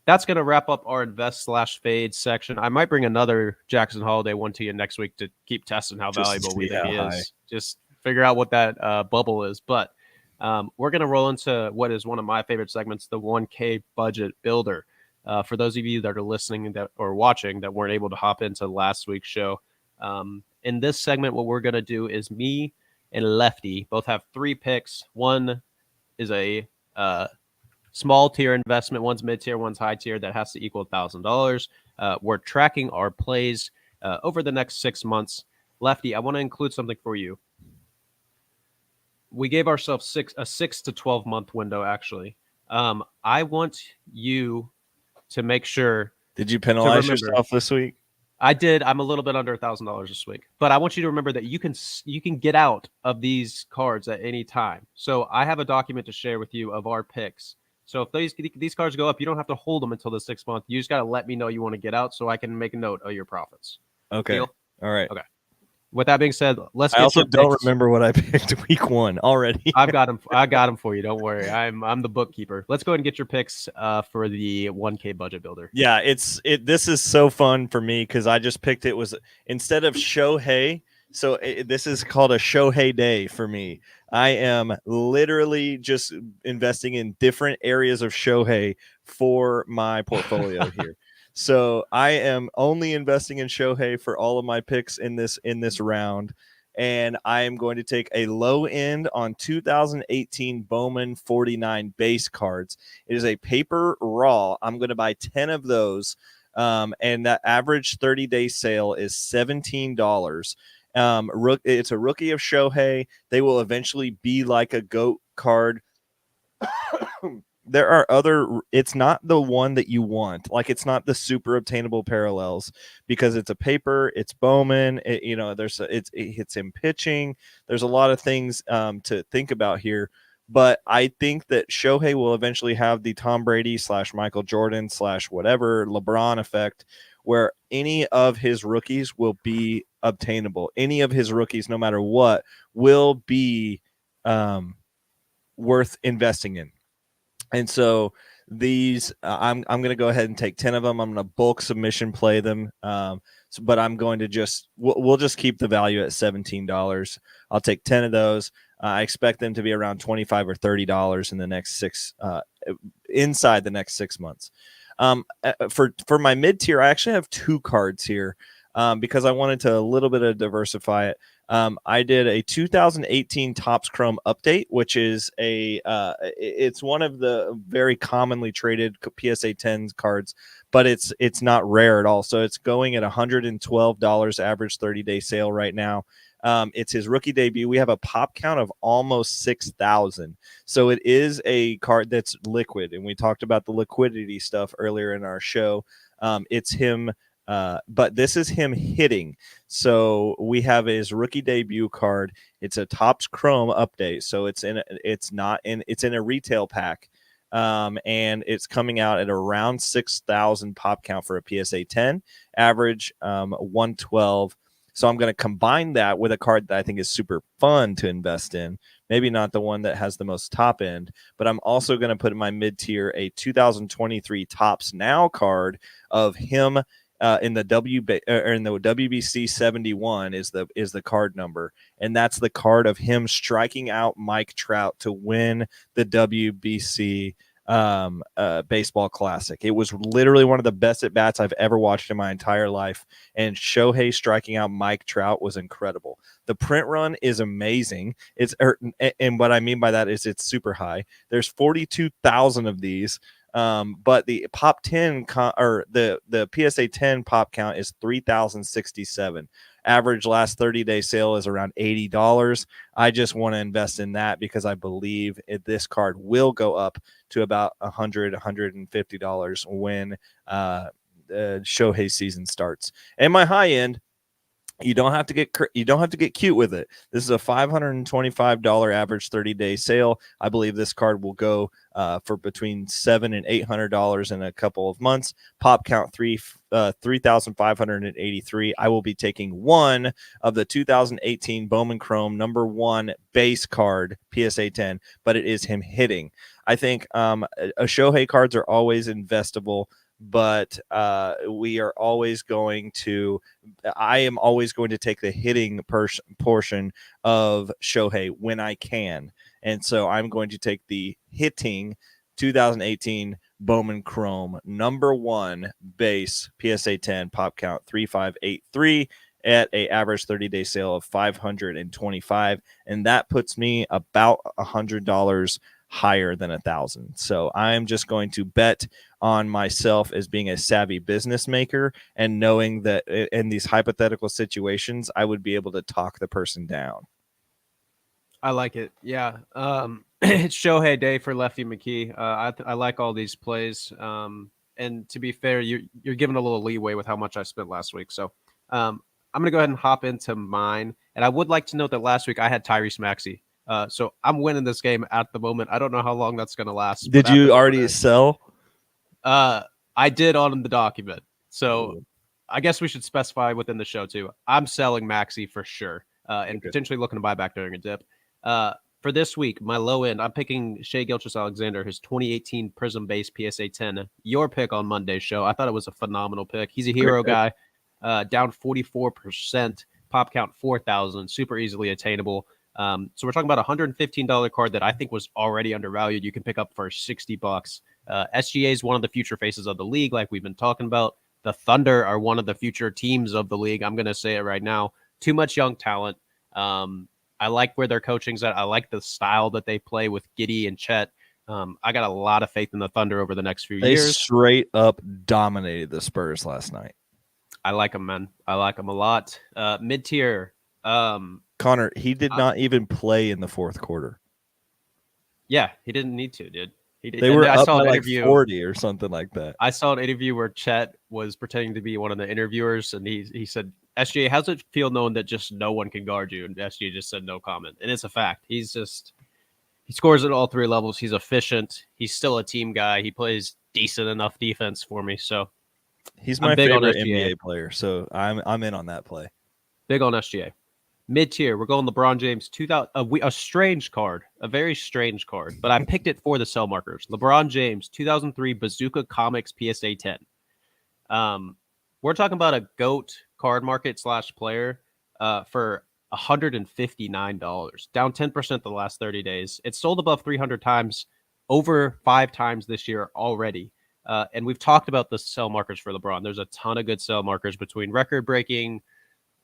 that's going to wrap up our invest/fade section. I might bring another Jackson Holliday one to you next week to keep testing how valuable we think he is. Just figure out what that bubble is. But we're going to roll into what is one of my favorite segments, the 1K budget builder. For those of you that are listening or watching that weren't able to hop into last week's show, in this segment, what we're going to do is me and Lefty both have 3 picks. One is a small tier investment. One's mid tier, one's high tier that has to equal $1,000. We're tracking our plays over the next 6 months. Lefty, I want to include something for you. We gave ourselves a 6 to 12 month window, actually. I want you to make sure. Did you penalize yourself this week? I did. I'm a little bit under $1,000 this week, but I want you to remember that you can get out of these cards at any time. So I have a document to share with you of our picks. So if these cards go up, you don't have to hold them until the 6 month. You just got to let me know you want to get out so I can make a note of your profits. Okay. Deal? All right. Okay. With that being said, let's. I also don't remember what I picked week 1 already. I got them for you. Don't worry. I'm the bookkeeper. Let's go ahead and get your picks for the 1K budget builder. Yeah, this is so fun for me because I just picked it was instead of Shohei. So this is called a Shohei day for me. I am literally just investing in different areas of Shohei for my portfolio here. So I am only investing in Shohei for all of my picks in this round. And I am going to take a low end on 2018 Bowman 49 base cards. It is a paper raw. I'm going to buy 10 of those. And that average 30-day sale is $17. It's a rookie of Shohei. They will eventually be like a GOAT card. there are other, it's not the one that you want. Like, it's not the super obtainable parallels because it's a paper, it's Bowman, it hits him pitching. There's a lot of things to think about here. But I think that Shohei will eventually have the Tom Brady / Michael Jordan / whatever LeBron effect, where any of his rookies will be obtainable. Any of his rookies, no matter what, will be worth investing in. And so these, I'm going to go ahead and take 10 of them. I'm going to bulk submission play them. But I'm going to we'll just keep the value at $17. I'll take 10 of those. I expect them to be around $25 or $30 in the next inside the next 6 months. For my mid tier, I actually have 2 cards here because I wanted to a little bit of diversify it. I did a 2018 Topps Chrome update, which is it's one of the very commonly traded PSA 10 cards, but it's not rare at all. So it's going at $112 average 30-day sale right now. It's his rookie debut. We have a pop count of almost 6,000. So it is a card that's liquid. And we talked about the liquidity stuff earlier in our show. It's him. But this is him hitting. So we have his rookie debut card. It's a Topps Chrome update. So it's in a retail pack. And it's coming out at around 6,000 pop count for a PSA 10, average 112. So I'm going to combine that with a card that I think is super fun to invest in. Maybe not the one that has the most top end, but I'm also going to put in my mid tier a 2023 Topps Now card of him in the WBC 71 is the card number, and that's the card of him striking out Mike Trout to win the WBC baseball classic. It was literally one of the best at bats I've ever watched in my entire life, and Shohei striking out Mike Trout was incredible. The print run is amazing. And what I mean by that is it's super high. There's 42,000 of these. But the pop 10 the PSA 10 pop count is 3,067. Average last 30-day sale is around $80. I just want to invest in that because I believe this card will go up to about $100, $150 when Shohei season starts. And my high end, you don't have to get cute with it. This is a $525 average 30-day sale. I believe this card will go for between $700 and $800 in a couple of months. Pop count 3,583. I will be taking one of the 2018 Bowman Chrome #1 base card PSA 10, but it is him hitting. I think a Shohei cards are always investable. But I am always going to take the hitting portion of Shohei when I can. And so I'm going to take the hitting 2018 Bowman Chrome #1 base PSA 10 pop count 3583 at a average 30-day sale of $525. And that puts me about $100 higher than 1,000. So I'm just going to bet on myself as being a savvy business maker and knowing that in these hypothetical situations, I would be able to talk the person down. I like it. Yeah. It's Shohei day for Lefty McKee. I like all these plays. And to be fair, you're giving a little leeway with how much I spent last week. So I'm going to go ahead and hop into mine. And I would like to note that last week I had Tyrese Maxey. So I'm winning this game at the moment. I don't know how long that's going to last. Did you already sell? I did on the document. So I guess we should specify within the show too. I'm selling Maxey for sure. And potentially looking to buy back during a dip. For this week, my low end, I'm picking Shai Gilgeous-Alexander, his 2018 Prism base PSA 10. Your pick on Monday's show. I thought it was a phenomenal pick. He's a hero guy. Down 44%. Pop count 4,000. Super easily attainable. So we're talking about a $115 card that I think was already undervalued. You can pick up for $60. SGA is one of the future faces of the league, like we've been talking about. The Thunder are one of the future teams of the league. I'm going to say it right now. Too much young talent. I like where their coaching's at. I like the style that they play with Giddey and Chet. I got a lot of faith in the Thunder over the next few years. They straight up dominated the Spurs last night. I like them, man. I like them a lot. Mid-tier. Connor, he did not even play in the fourth quarter. Yeah, he didn't need to, dude. He did. They And were I up saw by an like interview. 40 or something like that. I saw an interview where Chet was pretending to be one of the interviewers, and he said, SGA, how's it feel knowing that just no one can guard you? And SGA just said no comment. And it's a fact. He scores at all three levels. He's efficient. He's still a team guy. He plays decent enough defense for me. So He's I'm my big on favorite SGA. NBA player, so I'm in on that play. Big on SGA. Mid-tier, we're going LeBron James. A strange card, a very strange card, but I picked it for the sell markers. LeBron James, 2003 Bazooka Comics PSA 10. We're talking about a GOAT card market / player for $159, down 10% the last 30 days. It's sold above 300 times, over 5 times this year already. And we've talked about the sell markers for LeBron. There's a ton of good sell markers between record-breaking,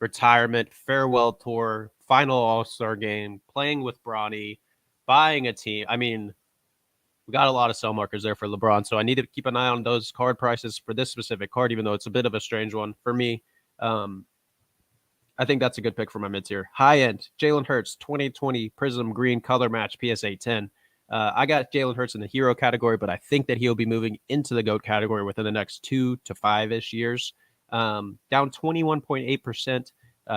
retirement, farewell tour, final All-Star game, playing with Bronny, buying a team. I mean, we got a lot of sell markers there for LeBron, so I need to keep an eye on those card prices for this specific card, even though it's a bit of a strange one for me. I think that's a good pick for my mid-tier. High-end, Jalen Hurts, 2020 Prism Green Color Match PSA 10. I got Jalen Hurts in the hero category, but I think that he'll be moving into the GOAT category within the next 2 to 5-ish years. Down 21.8%.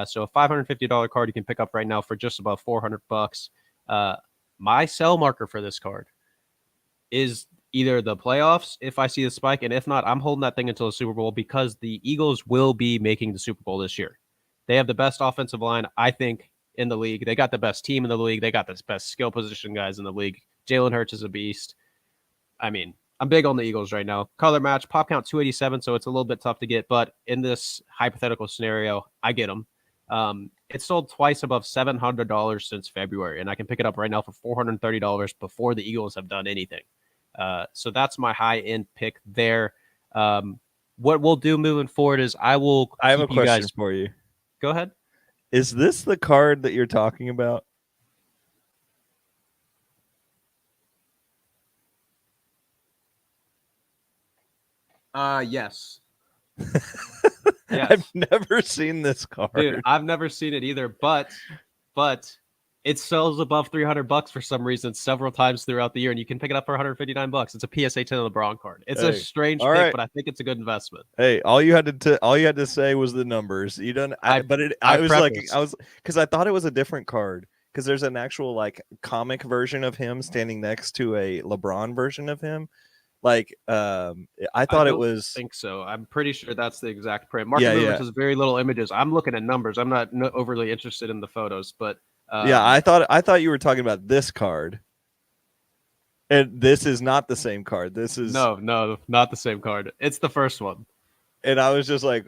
So a $550 card you can pick up right now for just about $400. My sell marker for this card is either the playoffs if I see the spike, and if not, I'm holding that thing until the Super Bowl because the Eagles will be making the Super Bowl this year. They have the best offensive line, I think, in the league. They got the best team in the league. They got the best skill position guys in the league. Jalen Hurts is a beast. I mean, I'm big on the Eagles right now. Color match, pop count 287, so it's a little bit tough to get, but in this hypothetical scenario, I get them. It's sold twice above $700 since February, and I can pick it up right now for $430 before the Eagles have done anything. So that's my high-end pick there. What we'll do moving forward is I have a question for you. Go ahead. Is this the card that you're talking about? Yes. Yes. I've never seen this card. Dude, I've never seen it either, but it sells above $300 for some reason several times throughout the year, and you can pick it up for $159. It's a PSA 10 LeBron card. It's a strange pick, right. but I think it's a good investment. Hey, all you had to say was the numbers. You don't. I was because I thought it was a different card because there's an actual like comic version of him standing next to a LeBron version of him. Like, I thought it was. I think so. I'm pretty sure that's the exact print. Market movements has very little images. I'm looking at numbers. I'm not overly interested in the photos, but I thought you were talking about this card, and this is not the same card. This is no, not the same card. It's the first one. And I was just like,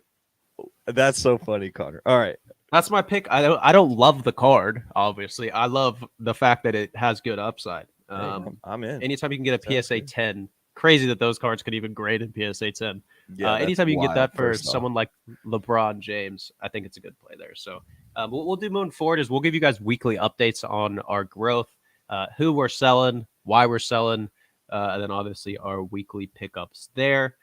that's so funny, Connor. All right, that's my pick. I don't love the card. Obviously, I love the fact that it has good upside. I'm in. Anytime you can get a PSA 10. Crazy that those cards could even grade in PSA 10. Yeah, anytime you can get that for someone like LeBron James, I think it's a good play there. So what we'll do moving forward is we'll give you guys weekly updates on our growth, who we're selling, why we're selling, and then obviously our weekly pickups there.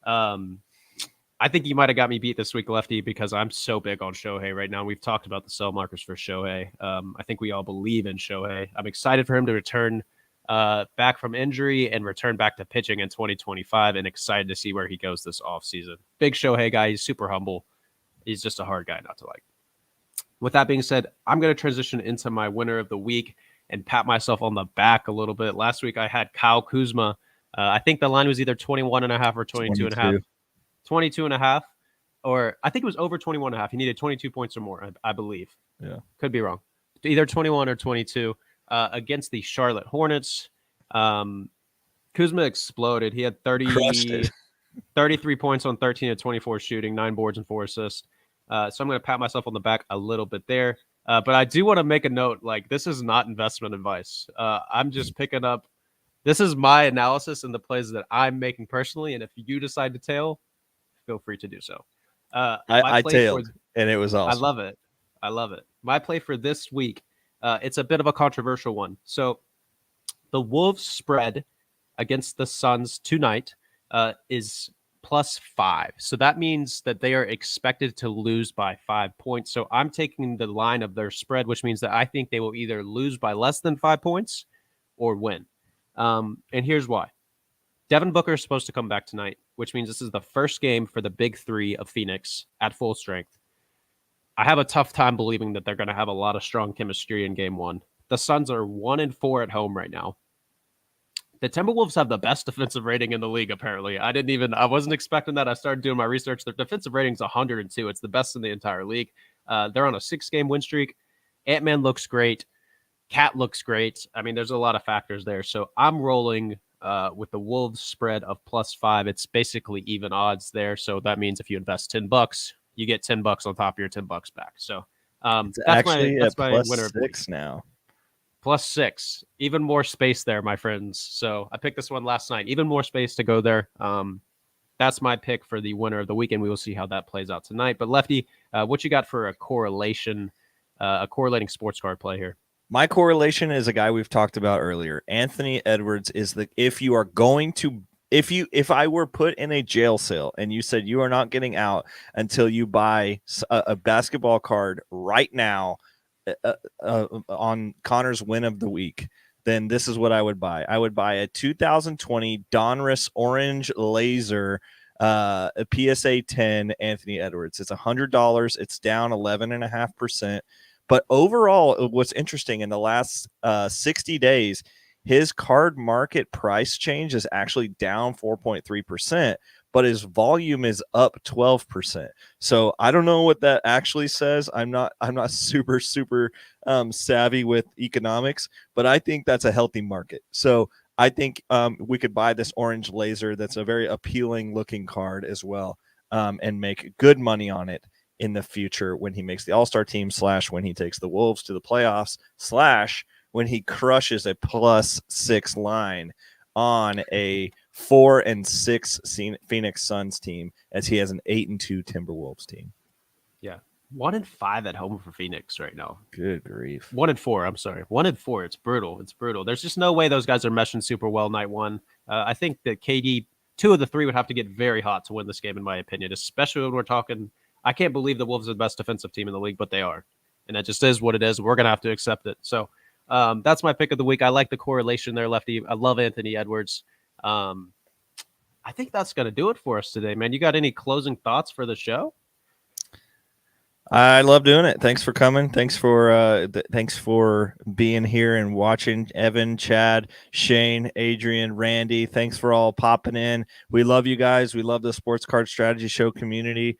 I think you might have got me beat this week, Lefty, because I'm so big on Shohei right now. We've talked about the sell markers for Shohei. I think we all believe in Shohei. I'm excited for him to return back from injury and return back to pitching in 2025, and excited to see where he goes this offseason. Big Shohei guy. He's super humble. He's just a hard guy not to like. With that being said, I'm going to transition into my winner of the week and pat myself on the back a little bit. Last week I had Kyle Kuzma. I think the line was either 21.5 or 22.5. 22.5, or I think it was over 21.5. He needed 22 points or more, I believe. Yeah. Could be wrong. Either 21 or 22. Against the Charlotte Hornets. Kuzma exploded. He had 33 points on 13 of 24 shooting, 9 boards and 4 assists. So I'm going to pat myself on the back a little bit there. But I do want to make a note, like, this is not investment advice. I'm just picking up. This is my analysis and the plays that I'm making personally. And if you decide to tail, feel free to do so. I tailed, and it was awesome. I love it. My play for this week, it's a bit of a controversial one. So the Wolves spread against the Suns tonight is +5. So that means that they are expected to lose by 5 points. So I'm taking the line of their spread, which means that I think they will either lose by less than 5 points or win. And here's why. Devin Booker is supposed to come back tonight, which means this is the first game for the big three of Phoenix at full strength. I have a tough time believing that they're going to have a lot of strong chemistry in game one. The Suns are 1-4 at home right now. The Timberwolves have the best defensive rating in the league, apparently. I wasn't expecting that. I started doing my research. Their defensive rating is 102. It's the best in the entire league. They're on a 6-game win streak. Ant-Man looks great. Cat looks great. I mean, there's a lot of factors there. So I'm rolling with the Wolves spread of +5. It's basically even odds there. So that means if you invest $10, you get $10 on top of your $10 back. So It's that's my plus winner of the week. 6 now. +6, even more space there, my friends. So I picked this one last night. Even more space to go there. That's my pick for the winner of the weekend. We will see how that plays out tonight. But Lefty, what you got for a correlating sports card play here? My correlation is a guy we've talked about earlier. Anthony Edwards is if I were put in a jail cell and you said you are not getting out until you buy a basketball card right now on Connor's win of the week, then this is what I would buy. I would buy a 2020 Donruss Orange Laser, a PSA 10 Anthony Edwards. It's $100. It's down 11.5%. But overall, what's interesting in the last 60 days, his card market price change is actually down 4.3%, but his volume is up 12%. So I don't know what that actually says. I'm not super savvy with economics, but I think that's a healthy market. So I think we could buy this orange laser. That's a very appealing looking card as well, and make good money on it in the future when he makes the All-Star team / when he takes the Wolves to the playoffs / when he crushes a +6 line on a 4-6 Phoenix Suns team, as he has an 8-2 Timberwolves team. Yeah. 1-5 at home for Phoenix right now. Good grief. 1-4. I'm sorry. 1-4. It's brutal. It's brutal. There's just no way those guys are meshing super well night one. I think that KD, 2 of the 3 would have to get very hot to win this game, in my opinion, especially when we're talking. I can't believe the Wolves are the best defensive team in the league, but they are. And that just is what it is. We're going to have to accept it. So that's my pick of the week. I like the correlation there, Lefty. I love Anthony Edwards. I think that's going to do it for us today, man. You got any closing thoughts for the show? I love doing it. Thanks for coming. Thanks for being here and watching. Evan, Chad, Shane, Adrian, Randy. Thanks for all popping in. We love you guys. We love the Sports Card Strategy Show community.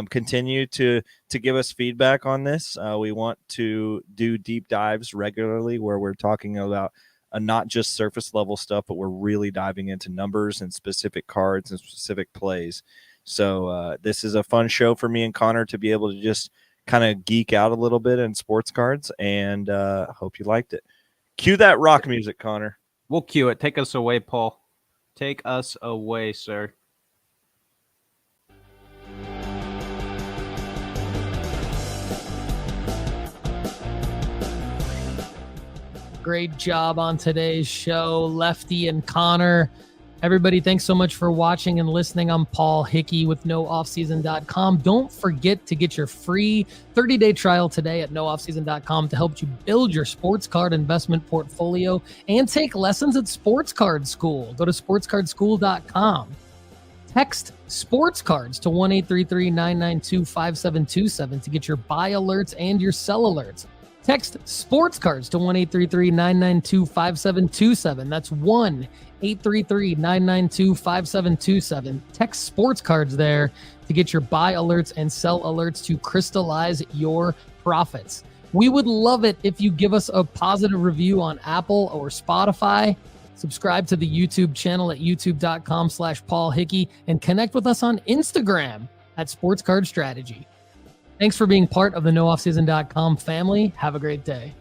Continue to give us feedback on this. We want to do deep dives regularly where we're talking about not just surface level stuff, but we're really diving into numbers and specific cards and specific plays. So this is a fun show for me and Connor to be able to just kind of geek out a little bit in sports cards, and hope you liked it. Cue that rock music, Connor. We'll cue it. Take us away, Paul. Take us away, sir. Great job on today's show, Lefty and Connor. Everybody, thanks so much for watching and listening. I'm Paul Hickey with NoOffSeason.com. Don't forget to get your free 30-day trial today at NoOffSeason.com to help you build your sports card investment portfolio and take lessons at Sports Card School. Go to SportsCardSchool.com. Text sports cards to 1-833-992-5727 to get your buy alerts and your sell alerts. Text sports cards to 1-833-992-5727. That's 1-833-992-5727. Text sports cards there to get your buy alerts and sell alerts to crystallize your profits. We would love it if you give us a positive review on Apple or Spotify. Subscribe to the YouTube channel at youtube.com/Paul Hickey and connect with us on Instagram at Sports Card Strategy. Thanks for being part of the NoOffSeason.com family. Have a great day.